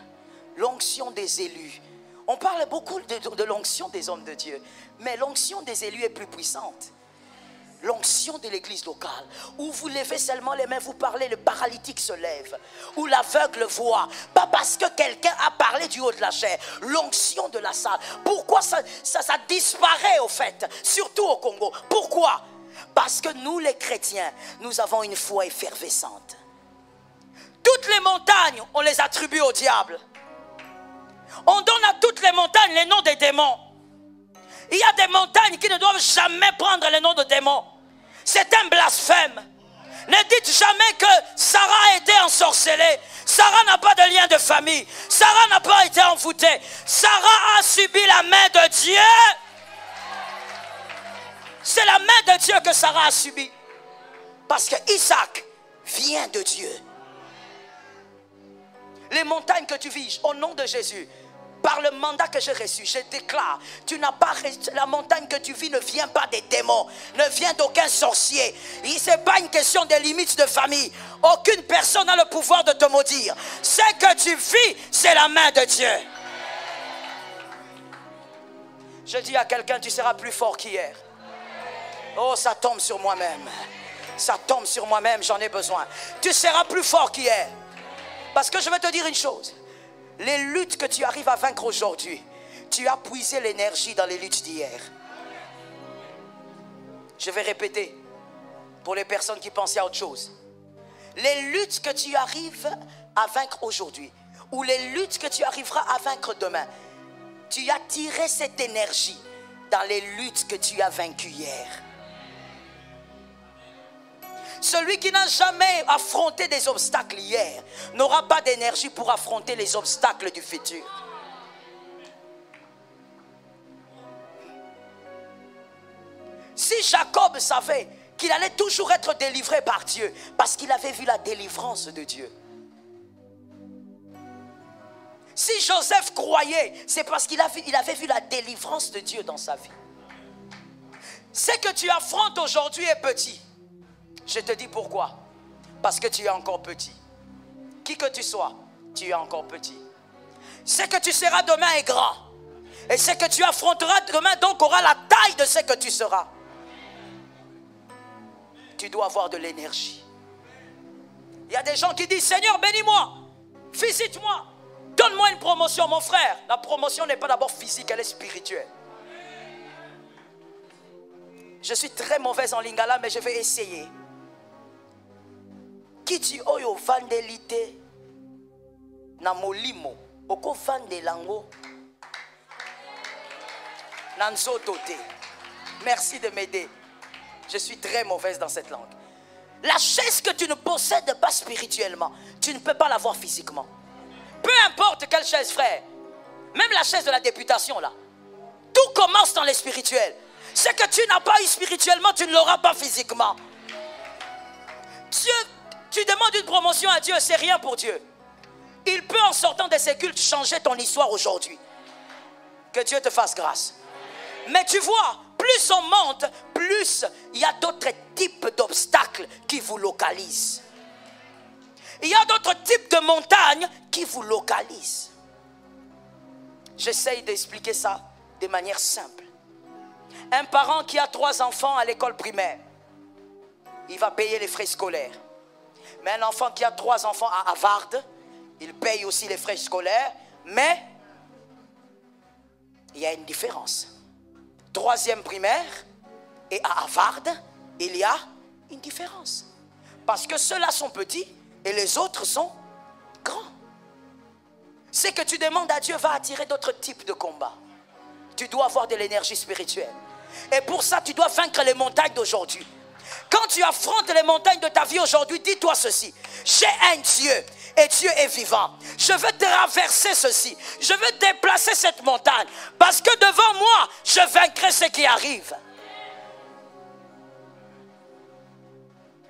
A: l'onction des élus? On parle beaucoup de l'onction des hommes de Dieu, mais l'onction des élus est plus puissante. L'onction de l'église locale, où vous levez seulement les mains, vous parlez, le paralytique se lève, où l'aveugle voit, pas parce que quelqu'un a parlé du haut de la chair. L'onction de la salle, pourquoi ça disparaît au fait, surtout au Congo? Pourquoi? Parce que nous les chrétiens, nous avons une foi effervescente. Toutes les montagnes, on les attribue au diable. On donne à toutes les montagnes les noms des démons. Il y a des montagnes qui ne doivent jamais prendre les noms de démons. C'est un blasphème. Ne dites jamais que Sarah a été ensorcelée. Sarah n'a pas de lien de famille. Sarah n'a pas été envoûtée. Sarah a subi la main de Dieu. C'est la main de Dieu que Sarah a subie. Parce que Isaac vient de Dieu. Les montagnes que tu vis, au nom de Jésus, par le mandat que j'ai reçu, je déclare, tu n'as pas, la montagne que tu vis ne vient pas des démons, ne vient d'aucun sorcier. Ce n'est pas une question des limites de famille. Aucune personne n'a le pouvoir de te maudire. Ce que tu vis, c'est la main de Dieu. Je dis à quelqu'un, tu seras plus fort qu'hier. Oh, ça tombe sur moi-même. Ça tombe sur moi-même, j'en ai besoin. Tu seras plus fort qu'hier. Parce que je vais te dire une chose. Les luttes que tu arrives à vaincre aujourd'hui, tu as puisé l'énergie dans les luttes d'hier. Je vais répéter pour les personnes qui pensaient à autre chose. Les luttes que tu arrives à vaincre aujourd'hui, ou les luttes que tu arriveras à vaincre demain, tu as tiré cette énergie dans les luttes que tu as vaincues hier. Celui qui n'a jamais affronté des obstacles hier n'aura pas d'énergie pour affronter les obstacles du futur. Si Jacob savait qu'il allait toujours être délivré par Dieu, parce qu'il avait vu la délivrance de Dieu. Si Joseph croyait, c'est parce qu'il avait vu la délivrance de Dieu dans sa vie. Ce que tu affrontes aujourd'hui est petit. Je te dis pourquoi. Parce que tu es encore petit. Qui que tu sois, tu es encore petit. Ce que tu seras demain est grand. Et ce que tu affronteras demain donc aura la taille de ce que tu seras. Tu dois avoir de l'énergie. Il y a des gens qui disent, Seigneur, bénis-moi, visite-moi, donne-moi une promotion. Mon frère, la promotion n'est pas d'abord physique, elle est spirituelle. Je suis très mauvaise en lingala, mais je vais essayer. Kiti oyo vandelite na molimo oko vandelango nanzotote. Merci de m'aider. Je suis très mauvaise dans cette langue. La chaise que tu ne possèdes pas spirituellement, tu ne peux pas l'avoir physiquement. Peu importe quelle chaise, frère. Même la chaise de la députation là. Tout commence dans les spirituels. Ce que tu n'as pas eu spirituellement, tu ne l'auras pas physiquement. Dieu, tu demandes une promotion à Dieu, c'est rien pour Dieu. Il peut en sortant de ses cultes changer ton histoire aujourd'hui. Que Dieu te fasse grâce. Mais tu vois, plus on monte, plus il y a d'autres types d'obstacles qui vous localisent. Il y a d'autres types de montagnes qui vous localisent. J'essaye d'expliquer ça de manière simple. Un parent qui a 3 enfants à l'école primaire, il va payer les frais scolaires. Mais un enfant qui a 3 enfants à Harvard, il paye aussi les frais scolaires, mais il y a une différence. 3e primaire et à Harvard, il y a une différence. Parce que ceux-là sont petits et les autres sont grands. Ce que tu demandes à Dieu va attirer d'autres types de combats. Tu dois avoir de l'énergie spirituelle. Et pour ça, tu dois vaincre les montagnes d'aujourd'hui. Quand tu affrontes les montagnes de ta vie aujourd'hui, dis-toi ceci. J'ai un Dieu et Dieu est vivant. Je veux traverser ceci. Je veux déplacer cette montagne. Parce que devant moi, je vaincrai ce qui arrive.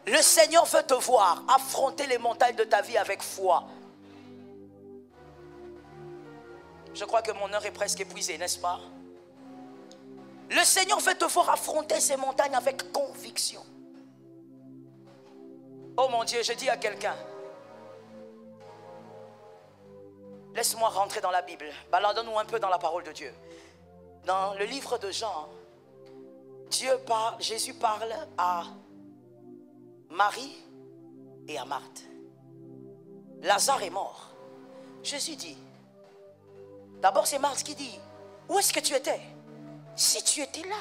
A: Le Seigneur veut te voir affronter les montagnes de ta vie avec foi. Je crois que mon heure est presque épuisée, n'est-ce pas? Le Seigneur veut te voir affronter ces montagnes avec conviction. Oh mon Dieu, je dis à quelqu'un, laisse-moi rentrer dans la Bible. Baladons-nous un peu dans la parole de Dieu. Dans le livre de Jean, Jésus parle à Marie et à Marthe. Lazare est mort. Jésus dit, d'abord c'est Marthe qui dit, où est-ce que tu étais? Si tu étais là,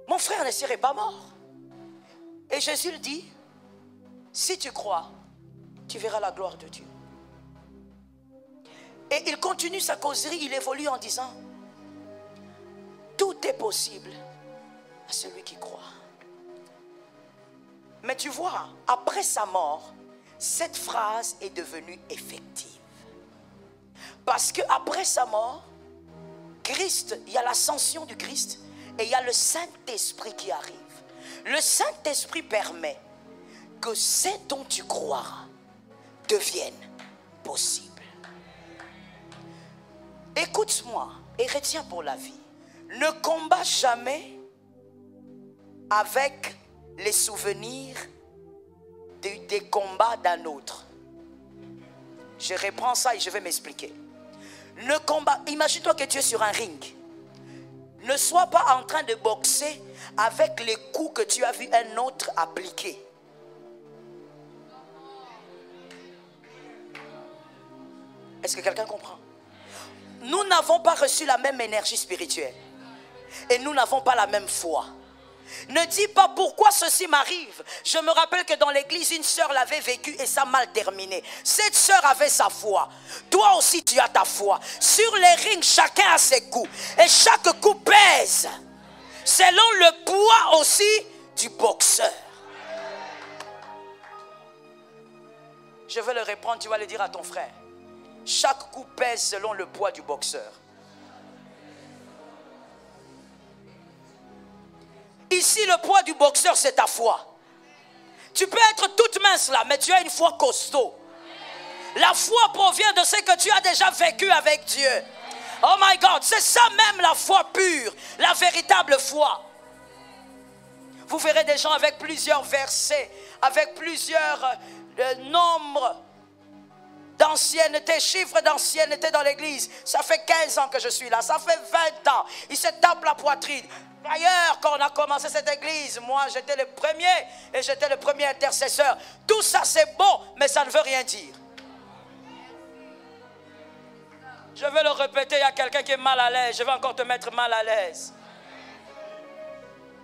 A: mon frère ne serait pas mort. Et Jésus lui dit, si tu crois, tu verras la gloire de Dieu. Et il continue sa causerie, il évolue en disant, tout est possible à celui qui croit. Mais tu vois, après sa mort, cette phrase est devenue effective. Parce qu'après sa mort, Christ, il y a l'ascension du Christ et il y a le Saint-Esprit qui arrive. Le Saint-Esprit permet que ce dont tu croiras devienne possible. Écoute-moi et retiens pour la vie. Ne combat jamais avec les souvenirs des combats d'un autre. Je reprends ça et je vais m'expliquer. Ne combat, imagine-toi que tu es sur un ring. Ne sois pas en train de boxer avec les coups que tu as vu un autre appliquer. Est-ce que quelqu'un comprend? Nous n'avons pas reçu la même énergie spirituelle. Et nous n'avons pas la même foi. Ne dis pas pourquoi ceci m'arrive. Je me rappelle que dans l'église, une sœur l'avait vécu et ça a mal terminé. Cette sœur avait sa foi. Toi aussi, tu as ta foi. Sur les rings, chacun a ses coups. Et chaque coup pèse. Selon le poids aussi du boxeur. Je vais le reprendre, tu vas le dire à ton frère. Chaque coup pèse selon le poids du boxeur. Ici, le poids du boxeur, c'est ta foi. Tu peux être toute mince là, mais tu as une foi costaud. La foi provient de ce que tu as déjà vécu avec Dieu. Oh my God, c'est ça même la foi pure, la véritable foi. Vous verrez des gens avec plusieurs versets, avec plusieurs nombres d'ancienneté, chiffres d'ancienneté dans l'église. Ça fait 15 ans que je suis là, ça fait 20 ans. Ils se tapent la poitrine. D'ailleurs, quand on a commencé cette église, moi j'étais le premier et j'étais le premier intercesseur. Tout ça c'est bon, mais ça ne veut rien dire. Je vais le répéter, il y a quelqu'un qui est mal à l'aise, je vais encore te mettre mal à l'aise.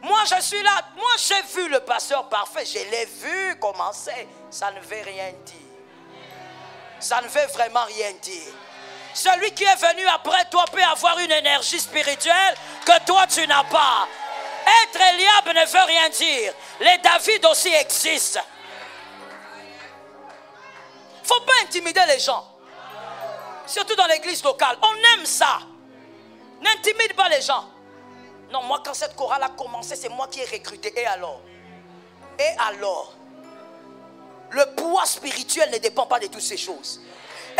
A: Moi je suis là, moi j'ai vu le pasteur parfait, je l'ai vu commencer, ça ne veut rien dire. Ça ne veut vraiment rien dire. Celui qui est venu après toi peut avoir une énergie spirituelle que toi tu n'as pas. Être Eliab ne veut rien dire. Les David aussi existent. Il ne faut pas intimider les gens. Surtout dans l'église locale. On aime ça. N'intimide pas les gens. Non, moi quand cette chorale a commencé, c'est moi qui ai recruté. Et alors? Et alors? Le poids spirituel ne dépend pas de toutes ces choses.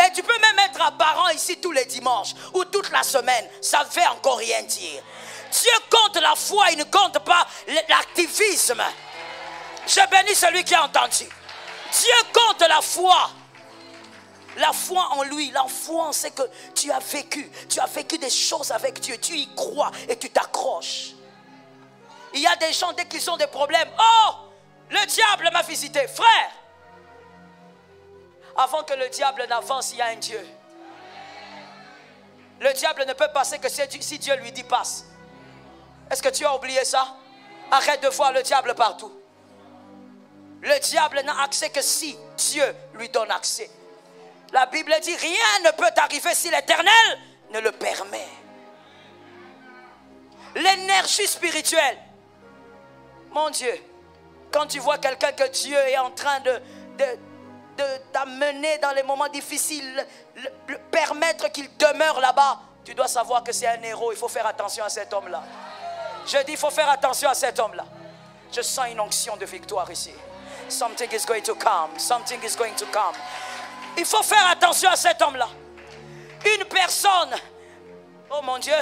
A: Et tu peux même être apparent ici tous les dimanches ou toute la semaine. Ça ne veut encore rien dire. Dieu compte la foi, il ne compte pas l'activisme. Je bénis celui qui a entendu. Dieu compte la foi. La foi en lui, la foi en ce que tu as vécu. Tu as vécu des choses avec Dieu. Tu y crois et tu t'accroches. Il y a des gens, dès qu'ils ont des problèmes, oh, le diable m'a visité. Frère, avant que le diable n'avance, il y a un Dieu. Le diable ne peut passer que si Dieu lui dit passe. Est-ce que tu as oublié ça? Arrête de voir le diable partout. Le diable n'a accès que si Dieu lui donne accès. La Bible dit rien ne peut arriver si l'Éternel ne le permet. L'énergie spirituelle. Mon Dieu, quand tu vois quelqu'un que Dieu est en train d'amener dans les moments difficiles, permettre qu'il demeure là-bas, tu dois savoir que c'est un héros. Il faut faire attention à cet homme-là. Je dis, il faut faire attention à cet homme-là. Je sens une onction de victoire ici. Something is going to come. Something is going to come. Il faut faire attention à cet homme-là. Une personne, oh mon Dieu,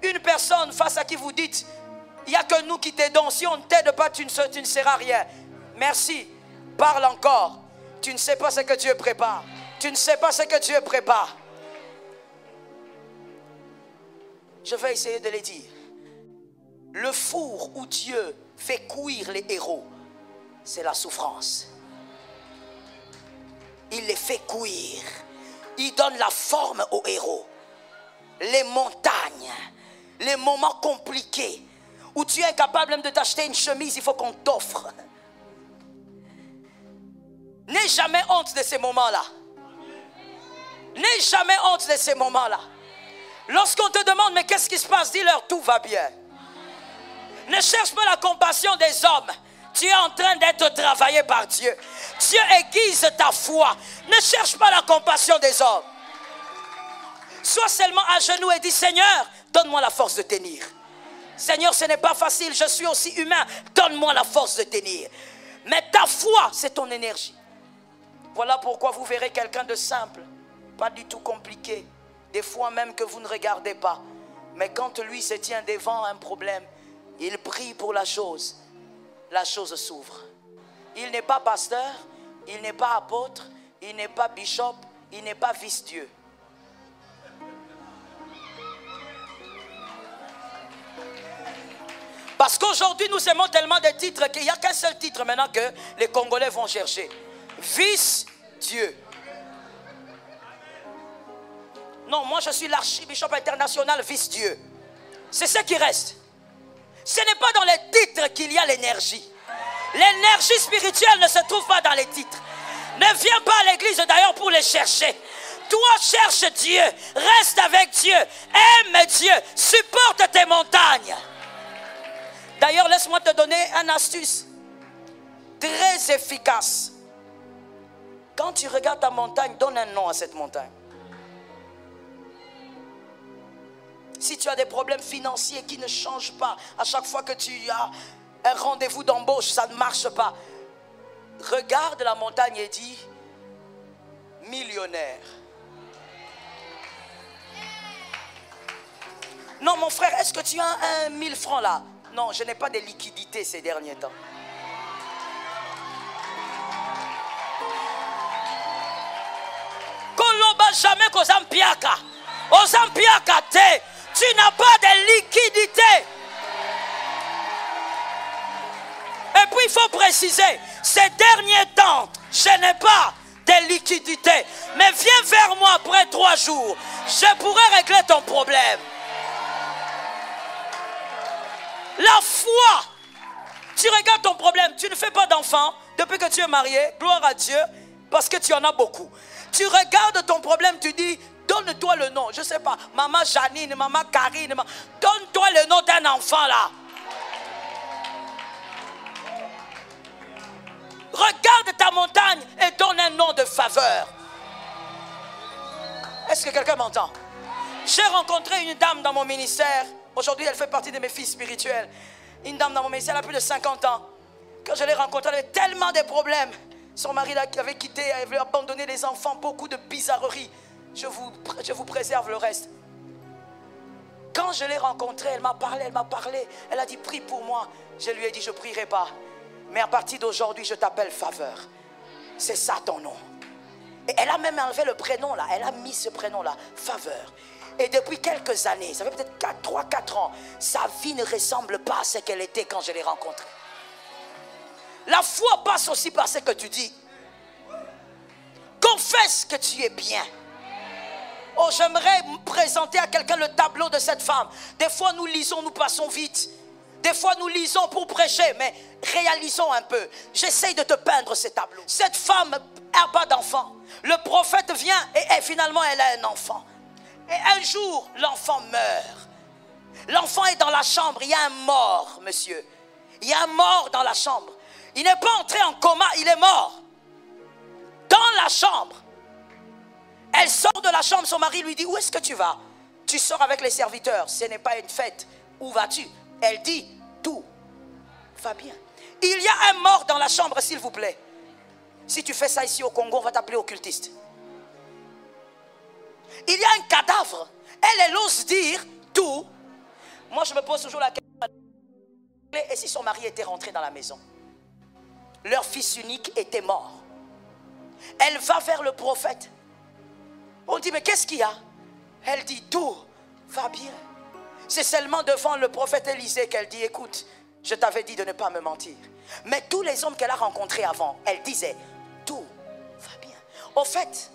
A: une personne face à qui vous dites, il n'y a que nous qui t'aidons. Si on ne t'aide pas, tu ne seras rien. Merci. Parle encore. Tu ne sais pas ce que Dieu prépare. Tu ne sais pas ce que Dieu prépare. Je vais essayer de le dire. Le four où Dieu fait cuire les héros, c'est la souffrance. Il les fait cuire. Il donne la forme aux héros. Les montagnes, les moments compliqués, où tu es incapable même de t'acheter une chemise, il faut qu'on t'offre. N'aie jamais honte de ces moments-là. N'aie jamais honte de ces moments-là. Lorsqu'on te demande, mais qu'est-ce qui se passe? Dis-leur, tout va bien. Ne cherche pas la compassion des hommes. Tu es en train d'être travaillé par Dieu. Dieu aiguise ta foi. Ne cherche pas la compassion des hommes. Sois seulement à genoux et dis, Seigneur, donne-moi la force de tenir. Seigneur, ce n'est pas facile, je suis aussi humain. Donne-moi la force de tenir. Mais ta foi, c'est ton énergie. Voilà pourquoi vous verrez quelqu'un de simple, pas du tout compliqué. Des fois même que vous ne regardez pas. Mais quand lui se tient devant un problème, il prie pour la chose s'ouvre. Il n'est pas pasteur, il n'est pas apôtre, il n'est pas bishop, il n'est pas vice-dieu. Parce qu'aujourd'hui nous aimons tellement de titres qu'il n'y a qu'un seul titre maintenant que les Congolais vont chercher. Vice-dieu. Non, moi je suis l'archibishop international vice-dieu. C'est ce qui reste. Ce n'est pas dans les titres qu'il y a l'énergie. L'énergie spirituelle ne se trouve pas dans les titres. Ne viens pas à l'église d'ailleurs pour les chercher. Toi cherche Dieu, reste avec Dieu, aime Dieu, supporte tes montagnes. D'ailleurs, laisse-moi te donner une astuce très efficace. Quand tu regardes ta montagne, donne un nom à cette montagne. Si tu as des problèmes financiers qui ne changent pas, à chaque fois que tu as un rendez-vous d'embauche, ça ne marche pas. Regarde la montagne et dis, millionnaire. Non, mon frère, est-ce que tu as un 1000 francs là? Non, je n'ai pas de liquidité ces derniers temps. Koloba jamais qu'Ozampiaka. Ozampiaka te. Tu n'as pas de liquidité. Et puis il faut préciser, ces derniers temps, je n'ai pas de liquidité. Mais viens vers moi après 3 jours. Je pourrai régler ton problème. La foi. Tu regardes ton problème. Tu ne fais pas d'enfant depuis que tu es marié. Gloire à Dieu. Parce que tu en as beaucoup. Tu regardes ton problème. Tu dis, donne-toi le nom. Je ne sais pas. Maman Janine, maman Karine. Donne-toi le nom d'un enfant là. Regarde ta montagne et donne un nom de faveur. Est-ce que quelqu'un m'entend? J'ai rencontré une dame dans mon ministère. Aujourd'hui, elle fait partie de mes filles spirituelles. Une dame dans mon ministère, elle a plus de 50 ans. Quand je l'ai rencontrée, elle avait tellement de problèmes. Son mari l'avait quittée, elle avait abandonné les enfants, beaucoup de bizarreries. Je vous préserve le reste. Quand je l'ai rencontrée, elle m'a parlé. Elle a dit, prie pour moi. Je lui ai dit, je ne prierai pas. Mais à partir d'aujourd'hui, je t'appelle Faveur. C'est ça ton nom. Et elle a même enlevé le prénom là. Elle a mis ce prénom là, Faveur. Et depuis quelques années, ça fait peut-être 3-4 ans, sa vie ne ressemble pas à ce qu'elle était quand je l'ai rencontrée. La foi passe aussi par ce que tu dis. Confesse que tu es bien. Oh, j'aimerais présenter à quelqu'un le tableau de cette femme. Des fois nous lisons, nous passons vite. Des fois nous lisons pour prêcher, mais réalisons un peu. J'essaye de te peindre ce tableau. Cette femme n'a pas d'enfant. Le prophète vient et finalement elle a un enfant. Et un jour, l'enfant meurt. L'enfant est dans la chambre. Il y a un mort, monsieur. Il y a un mort dans la chambre. Il n'est pas entré en coma, il est mort. Dans la chambre. Elle sort de la chambre, son mari lui dit, où est-ce que tu vas? Tu sors avec les serviteurs, ce n'est pas une fête. Où vas-tu? Elle dit, tout va bien. Il y a un mort dans la chambre, s'il vous plaît. Si tu fais ça ici au Congo, on va t'appeler occultiste. Il y a un cadavre. Elle ose dire tout. Moi, je me pose toujours la question. Et si son mari était rentré dans la maison? Leur fils unique était mort. Elle va vers le prophète. On dit, mais qu'est-ce qu'il y a? Elle dit, tout va bien. C'est seulement devant le prophète Élisée qu'elle dit, écoute, je t'avais dit de ne pas me mentir. Mais tous les hommes qu'elle a rencontrés avant, elle disait, tout va bien. Au fait,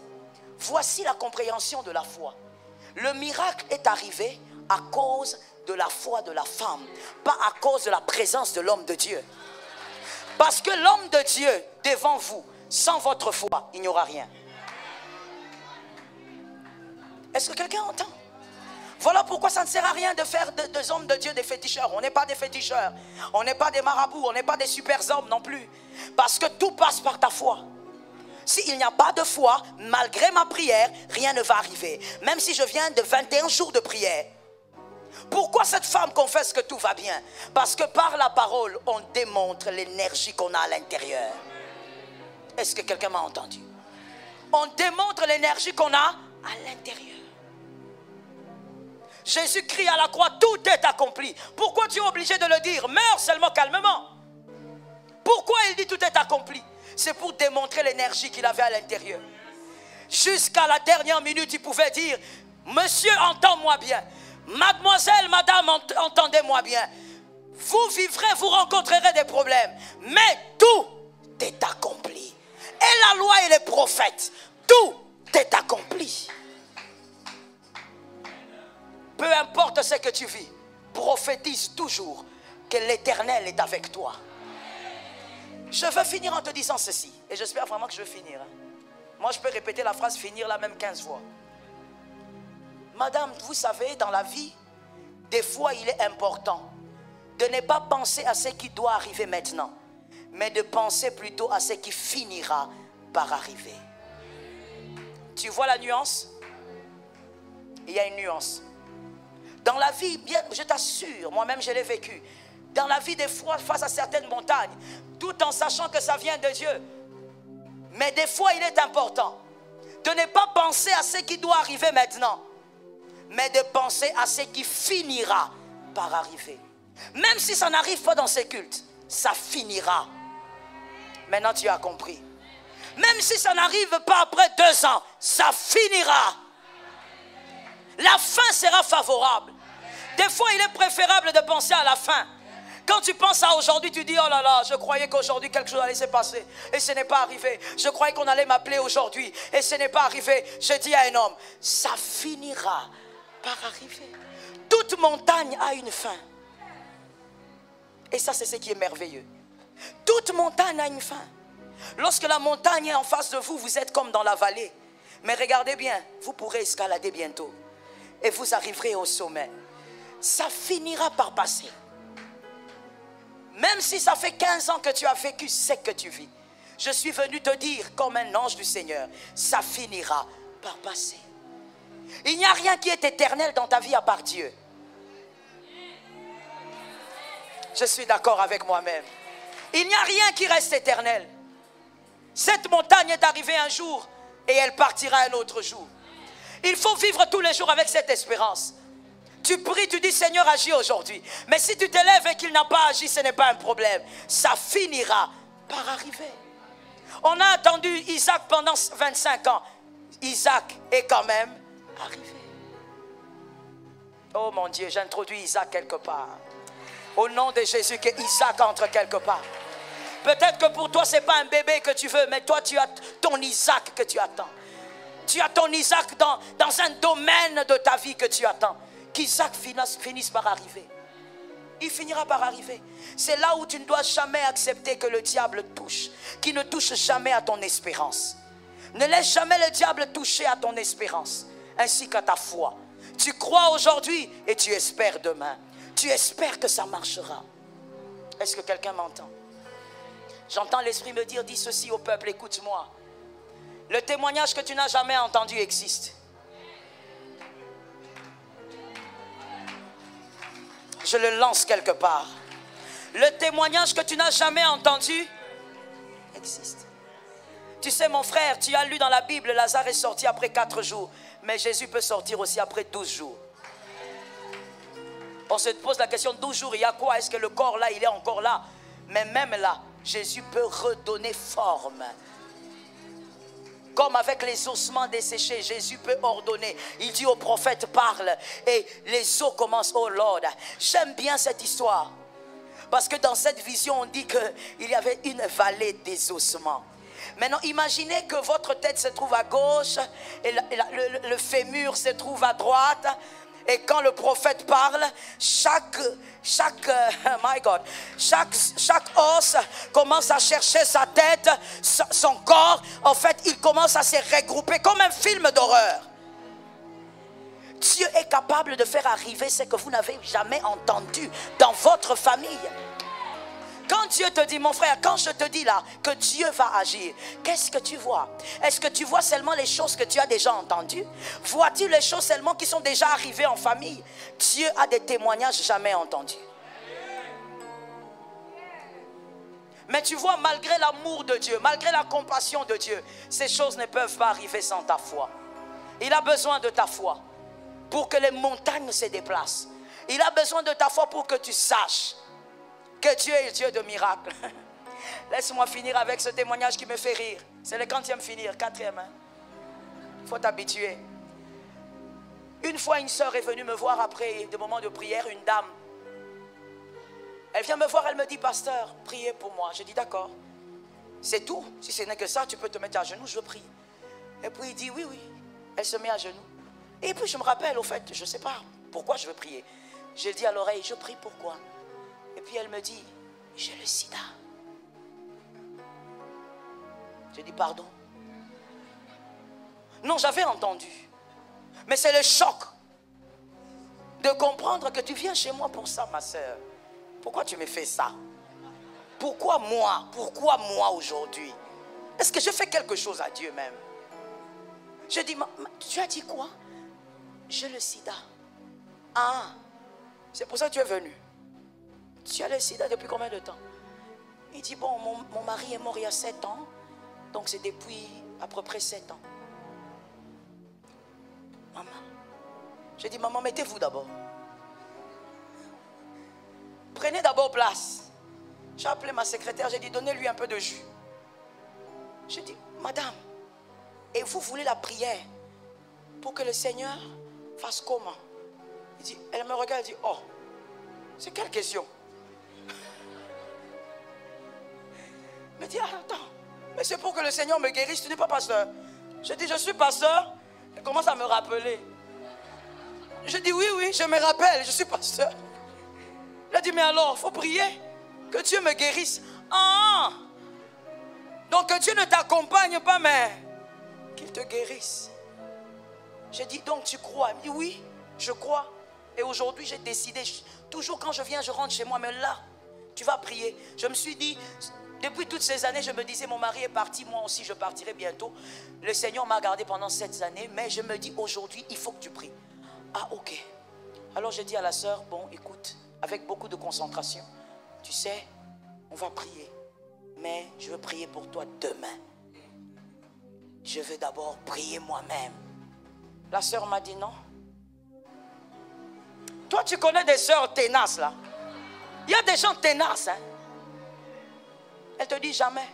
A: voici la compréhension de la foi. Le miracle est arrivé à cause de la foi de la femme, pas à cause de la présence de l'homme de Dieu. Parce que l'homme de Dieu, devant vous, sans votre foi, il n'y aura rien. Est-ce que quelqu'un entend? Voilà pourquoi ça ne sert à rien de faire des hommes de Dieu des féticheurs. On n'est pas des féticheurs. On n'est pas des marabouts. On n'est pas des super hommes non plus. Parce que tout passe par ta foi. S'il n'y a pas de foi, malgré ma prière, rien ne va arriver. Même si je viens de 21 jours de prière. Pourquoi cette femme confesse que tout va bien? Parce que par la parole, on démontre l'énergie qu'on a à l'intérieur. Est-ce que quelqu'un m'a entendu? On démontre l'énergie qu'on a à l'intérieur. Jésus crie à la croix, tout est accompli. Pourquoi tu es obligé de le dire? Meurs seulement calmement. Pourquoi il dit tout est accompli? C'est pour démontrer l'énergie qu'il avait à l'intérieur. Jusqu'à la dernière minute, il pouvait dire, monsieur, entends-moi bien. Mademoiselle, madame, entendez-moi bien. Vous vivrez, vous rencontrerez des problèmes. Mais tout est accompli. Et la loi et les prophètes, tout est accompli. Peu importe ce que tu vis, prophétise toujours que l'Éternel est avec toi. Je veux finir en te disant ceci. Et j'espère vraiment que je vais finir. Moi, je peux répéter la phrase, finir la même 15 fois. Madame, vous savez, dans la vie, des fois, il est important de ne pas penser à ce qui doit arriver maintenant, mais de penser plutôt à ce qui finira par arriver. Tu vois la nuance? Il y a une nuance. Dans la vie, bien, je t'assure, moi-même je l'ai vécu. Dans la vie, des fois, face à certaines montagnes, tout en sachant que ça vient de Dieu. Mais des fois, il est important de ne pas penser à ce qui doit arriver maintenant, mais de penser à ce qui finira par arriver. Même si ça n'arrive pas dans ces cultes, ça finira. Maintenant, tu as compris. Même si ça n'arrive pas après 2 ans, ça finira. La fin sera favorable. Des fois, il est préférable de penser à la fin. Quand tu penses à aujourd'hui, tu dis, oh là là, je croyais qu'aujourd'hui quelque chose allait se passer. Et ce n'est pas arrivé. Je croyais qu'on allait m'appeler aujourd'hui. Et ce n'est pas arrivé. Je dis à un homme, ça finira par arriver. Toute montagne a une fin. Et ça, c'est ce qui est merveilleux. Toute montagne a une fin. Lorsque la montagne est en face de vous, vous êtes comme dans la vallée. Mais regardez bien, vous pourrez escalader bientôt. Et vous arriverez au sommet. Ça finira par passer. Même si ça fait 15 ans que tu as vécu ce que tu vis. Je suis venu te dire, comme un ange du Seigneur, ça finira par passer. Il n'y a rien qui est éternel dans ta vie à part Dieu. Je suis d'accord avec moi-même. Il n'y a rien qui reste éternel. Cette montagne est arrivée un jour et elle partira un autre jour. Il faut vivre tous les jours avec cette espérance. Tu pries, tu dis Seigneur agis aujourd'hui. Mais si tu te lèves et qu'il n'a pas agi, ce n'est pas un problème. Ça finira par arriver. On a attendu Isaac pendant 25 ans. Isaac est quand même arrivé. Oh mon Dieu, j'introduis Isaac quelque part. Au nom de Jésus, que Isaac entre quelque part. Peut-être que pour toi, ce n'est pas un bébé que tu veux, mais toi, tu as ton Isaac que tu attends. Tu as ton Isaac dans un domaine de ta vie que tu attends. Qu'Isaac finisse par arriver. Il finira par arriver. C'est là où tu ne dois jamais accepter que le diable touche. Qu'il ne touche jamais à ton espérance. Ne laisse jamais le diable toucher à ton espérance. Ainsi qu'à ta foi. Tu crois aujourd'hui et tu espères demain. Tu espères que ça marchera. Est-ce que quelqu'un m'entend? J'entends l'Esprit me dire, dis ceci au peuple, écoute-moi. Le témoignage que tu n'as jamais entendu existe. Je le lance quelque part. Le témoignage que tu n'as jamais entendu existe. Tu sais mon frère, tu as lu dans la Bible, Lazare est sorti après 4 jours. Mais Jésus peut sortir aussi après 12 jours. On se pose la question, 12 jours, il y a quoi? Est-ce que le corps là, il est encore là? Mais même là, Jésus peut redonner forme. Comme avec les ossements desséchés, Jésus peut ordonner. Il dit au prophète, parle. Et les os commencent, oh Lord. J'aime bien cette histoire. Parce que dans cette vision, on dit qu'il y avait une vallée des ossements. Maintenant, imaginez que votre tête se trouve à gauche et le fémur se trouve à droite. Et quand le prophète parle, chaque os commence à chercher sa tête, son corps. En fait, il commence à se regrouper comme un film d'horreur. Dieu est capable de faire arriver ce que vous n'avez jamais entendu dans votre famille. Quand Dieu te dit, mon frère, quand je te dis là que Dieu va agir, qu'est-ce que tu vois? Est-ce que tu vois seulement les choses que tu as déjà entendues? Vois-tu les choses seulement qui sont déjà arrivées en famille? Dieu a des témoignages jamais entendus. Mais tu vois, malgré l'amour de Dieu, malgré la compassion de Dieu, ces choses ne peuvent pas arriver sans ta foi. Il a besoin de ta foi pour que les montagnes se déplacent. Il a besoin de ta foi pour que tu saches que Dieu est Dieu de miracles. Laisse-moi finir avec ce témoignage qui me fait rire. C'est le 40e finir, 4e. Il faut t'habituer. Une fois, une sœur est venue me voir après des moments de prière, une dame. Elle vient me voir, elle me dit, pasteur, priez pour moi. Je dis, d'accord. C'est tout. Si ce n'est que ça, tu peux te mettre à genoux, je prie. Et puis il dit, oui, oui. Elle se met à genoux. Et puis je me rappelle, au fait, je ne sais pas pourquoi je veux prier. Je dis à l'oreille, je prie pourquoi? Et puis elle me dit, j'ai le sida. Je dis, pardon? Non, j'avais entendu. Mais c'est le choc de comprendre que tu viens chez moi pour ça, ma soeur. Pourquoi tu me fais ça? Pourquoi moi? Pourquoi moi aujourd'hui? Est-ce que je fais quelque chose à Dieu même? Je dis, tu as dit quoi? J'ai le sida. Ah, c'est pour ça que tu es venu. Tu as le sida depuis combien de temps? Il dit, bon, mon mari est mort il y a 7 ans. Donc c'est depuis à peu près 7 ans. Maman. Je dis, maman, mettez-vous d'abord. Prenez d'abord place. J'ai appelé ma secrétaire, j'ai dit, donnez-lui un peu de jus. Je dis, madame, et vous voulez la prière pour que le Seigneur fasse comment? Il dit, elle me regarde, elle dit, oh, c'est quelle question? Elle me dit, ah, attends, mais c'est pour que le Seigneur me guérisse, tu n'es pas pasteur. Je dis, je suis pasteur. Elle commence à me rappeler. Je dis, oui, oui, je me rappelle, je suis pasteur. Elle a dit, mais alors, il faut prier que Dieu me guérisse. Ah! Donc que Dieu ne t'accompagne pas, mais qu'il te guérisse. J'ai dit, donc tu crois? Elle me dit, oui, je crois. Et aujourd'hui, j'ai décidé, toujours quand je viens, je rentre chez moi, mais là, tu vas prier. Je me suis dit, depuis toutes ces années, je me disais, mon mari est parti, moi aussi, je partirai bientôt. Le Seigneur m'a gardé pendant 7 années, mais je me dis, aujourd'hui, il faut que tu pries. Ah, ok. Alors, j'ai dit à la sœur, bon, écoute, avec beaucoup de concentration, tu sais, on va prier. Mais je veux prier pour toi demain. Je veux d'abord prier moi-même. La sœur m'a dit non. Toi, tu connais des sœurs ténaces là. Il y a des gens ténaces. Hein? Elle te dit jamais.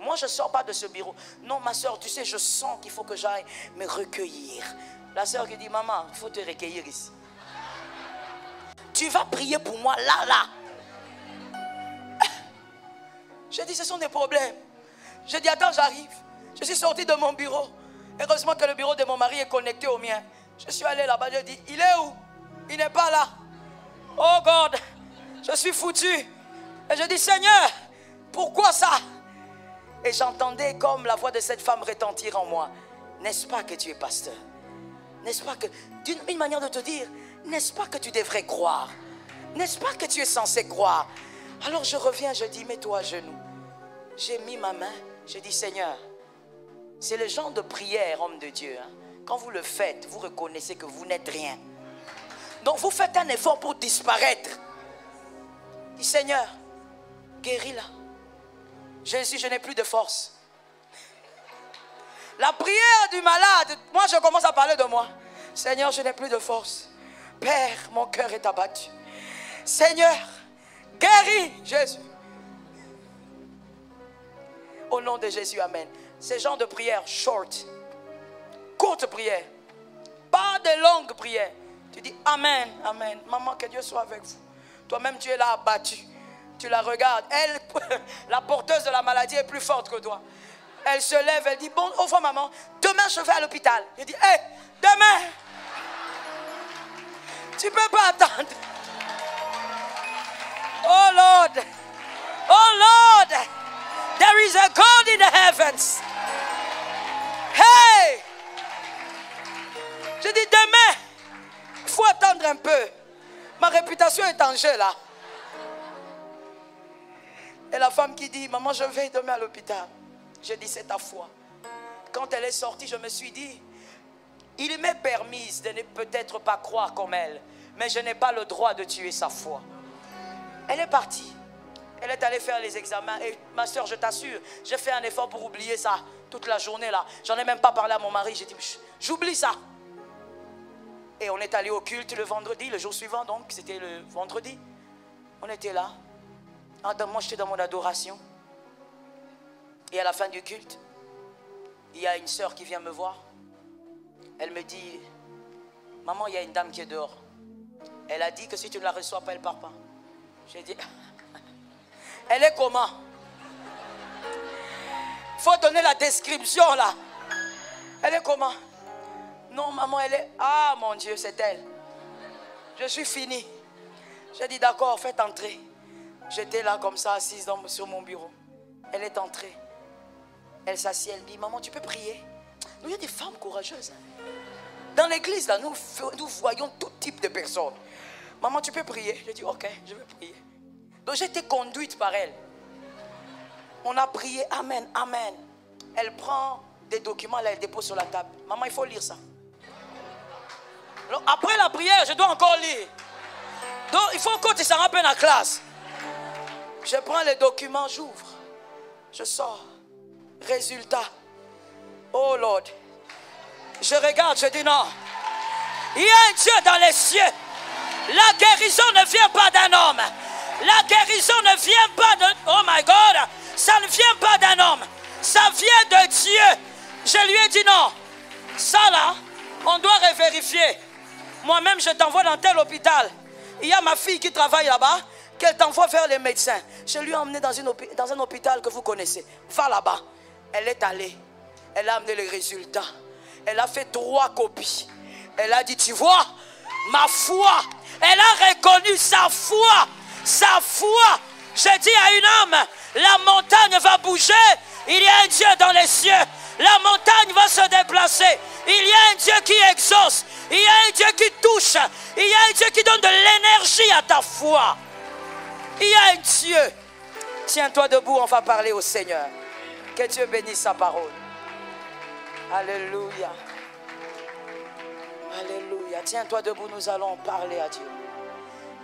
A: Moi, je ne sors pas de ce bureau. Non, ma sœur, tu sais, je sens qu'il faut que j'aille me recueillir. La sœur qui dit, maman, il faut te recueillir ici. Tu vas prier pour moi là. J'ai dit, ce sont des problèmes. J'ai dit, attends, j'arrive. Je suis sorti de mon bureau. Heureusement que le bureau de mon mari est connecté au mien. Je suis allé là-bas, je dis, il est où? Il n'est pas là. Oh God, je suis foutu. Et je dis, Seigneur, pourquoi ça? Et j'entendais comme la voix de cette femme retentir en moi. N'est-ce pas que tu es pasteur? N'est-ce pas que, d'une manière de te dire, n'est-ce pas que tu devrais croire? N'est-ce pas que tu es censé croire? Alors je reviens, je dis, mets-toi à genoux. J'ai mis ma main, j'ai dit, Seigneur, c'est le genre de prière, homme de Dieu. Hein. Quand vous le faites, vous reconnaissez que vous n'êtes rien. Donc vous faites un effort pour disparaître. Dis, Seigneur, guéris-la. Jésus, je n'ai plus de force. La prière du malade, moi je commence à parler de moi. Seigneur, je n'ai plus de force. Père, mon cœur est abattu. Seigneur, guéris Jésus. Au nom de Jésus, amen. Ces genres de prières short, courte prière, pas de longue prière. Tu dis amen, amen. Maman, que Dieu soit avec vous. Toi-même, tu es là abattu. Tu la regardes. Elle, la porteuse de la maladie est plus forte que toi. Elle se lève, elle dit, bon, au revoir maman, demain je vais à l'hôpital. Je dis, hé, demain, tu ne peux pas attendre. Oh Lord, oh Lord, there is a God in the heavens. Hey, je dis demain, situation est en jeu là. Et la femme qui dit, maman, je vais demain à l'hôpital. J'ai dit, c'est ta foi. Quand elle est sortie, je me suis dit, il m'est permis de ne peut-être pas croire comme elle, mais je n'ai pas le droit de tuer sa foi. Elle est partie. Elle est allée faire les examens. Et ma soeur, je t'assure, j'ai fait un effort pour oublier ça toute la journée là. J'en ai même pas parlé à mon mari. J'ai dit, j'oublie ça. Et on est allé au culte le vendredi, le jour suivant donc, c'était le vendredi. On était là. Moi, j'étais dans mon adoration. Et à la fin du culte, il y a une soeur qui vient me voir. Elle me dit, maman, il y a une dame qui est dehors. Elle a dit que si tu ne la reçois pas, elle ne part pas. J'ai dit, elle est comment? Il faut donner la description là. Elle est comment? Non, maman, elle est... Ah, mon Dieu, c'est elle. Je suis fini. J'ai dit, d'accord, faites entrer. J'étais là comme ça, assise sur mon bureau. Elle est entrée. Elle s'assied, elle dit, maman, tu peux prier? Nous, il y a des femmes courageuses. Dans l'église, là, nous voyons tout type de personnes. Maman, tu peux prier? J'ai dit, ok, je vais prier. Donc, j'ai été conduite par elle. On a prié, amen, amen. Elle prend des documents, là, elle dépose sur la table. Maman, il faut lire ça. Alors, après la prière, je dois encore lire. Donc, il faut que tu s'en rappelles la classe. Je prends les documents, j'ouvre. Je sors. Résultat. Oh Lord. Je regarde, je dis non. Il y a un Dieu dans les cieux. La guérison ne vient pas d'un homme. La guérison ne vient pas de... Oh my God. Ça ne vient pas d'un homme. Ça vient de Dieu. Je lui ai dit non. Ça là, on doit revérifier. Moi-même, je t'envoie dans tel hôpital. Il y a ma fille qui travaille là-bas, qu'elle t'envoie vers les médecins. Je lui ai emmené dans un hôpital que vous connaissez. Va là-bas. Elle est allée. Elle a amené les résultats. Elle a fait 3 copies. Elle a dit, tu vois, ma foi. Elle a reconnu sa foi. Sa foi. J'ai dit à une âme, la montagne va bouger. Il y a un Dieu dans les cieux. La montagne va se déplacer. Il y a un Dieu qui exauce. Il y a un Dieu qui touche. Il y a un Dieu qui donne de l'énergie à ta foi. Il y a un Dieu. Tiens-toi debout, on va parler au Seigneur. Que Dieu bénisse sa parole. Alléluia. Alléluia. Tiens-toi debout, nous allons parler à Dieu.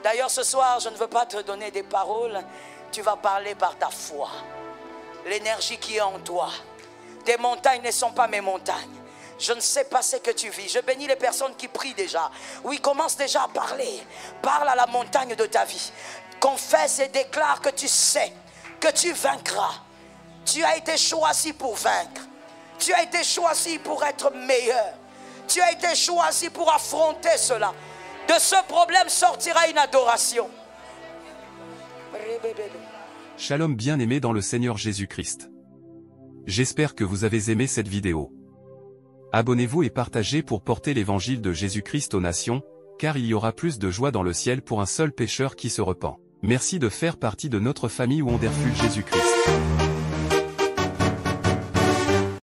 A: D'ailleurs, ce soir, je ne veux pas te donner des paroles. Tu vas parler par ta foi. L'énergie qui est en toi. Tes montagnes ne sont pas mes montagnes. Je ne sais pas ce que tu vis. Je bénis les personnes qui prient déjà. Oui, commence déjà à parler. Parle à la montagne de ta vie. Confesse et déclare que tu sais que tu vaincras. Tu as été choisi pour vaincre. Tu as été choisi pour être meilleur. Tu as été choisi pour affronter cela. De ce problème sortira une adoration.
B: Shalom bien-aimés dans le Seigneur Jésus-Christ. J'espère que vous avez aimé cette vidéo. Abonnez-vous et partagez pour porter l'évangile de Jésus-Christ aux nations, car il y aura plus de joie dans le ciel pour un seul pécheur qui se repent. Merci de faire partie de notre famille Wonderful Jésus-Christ.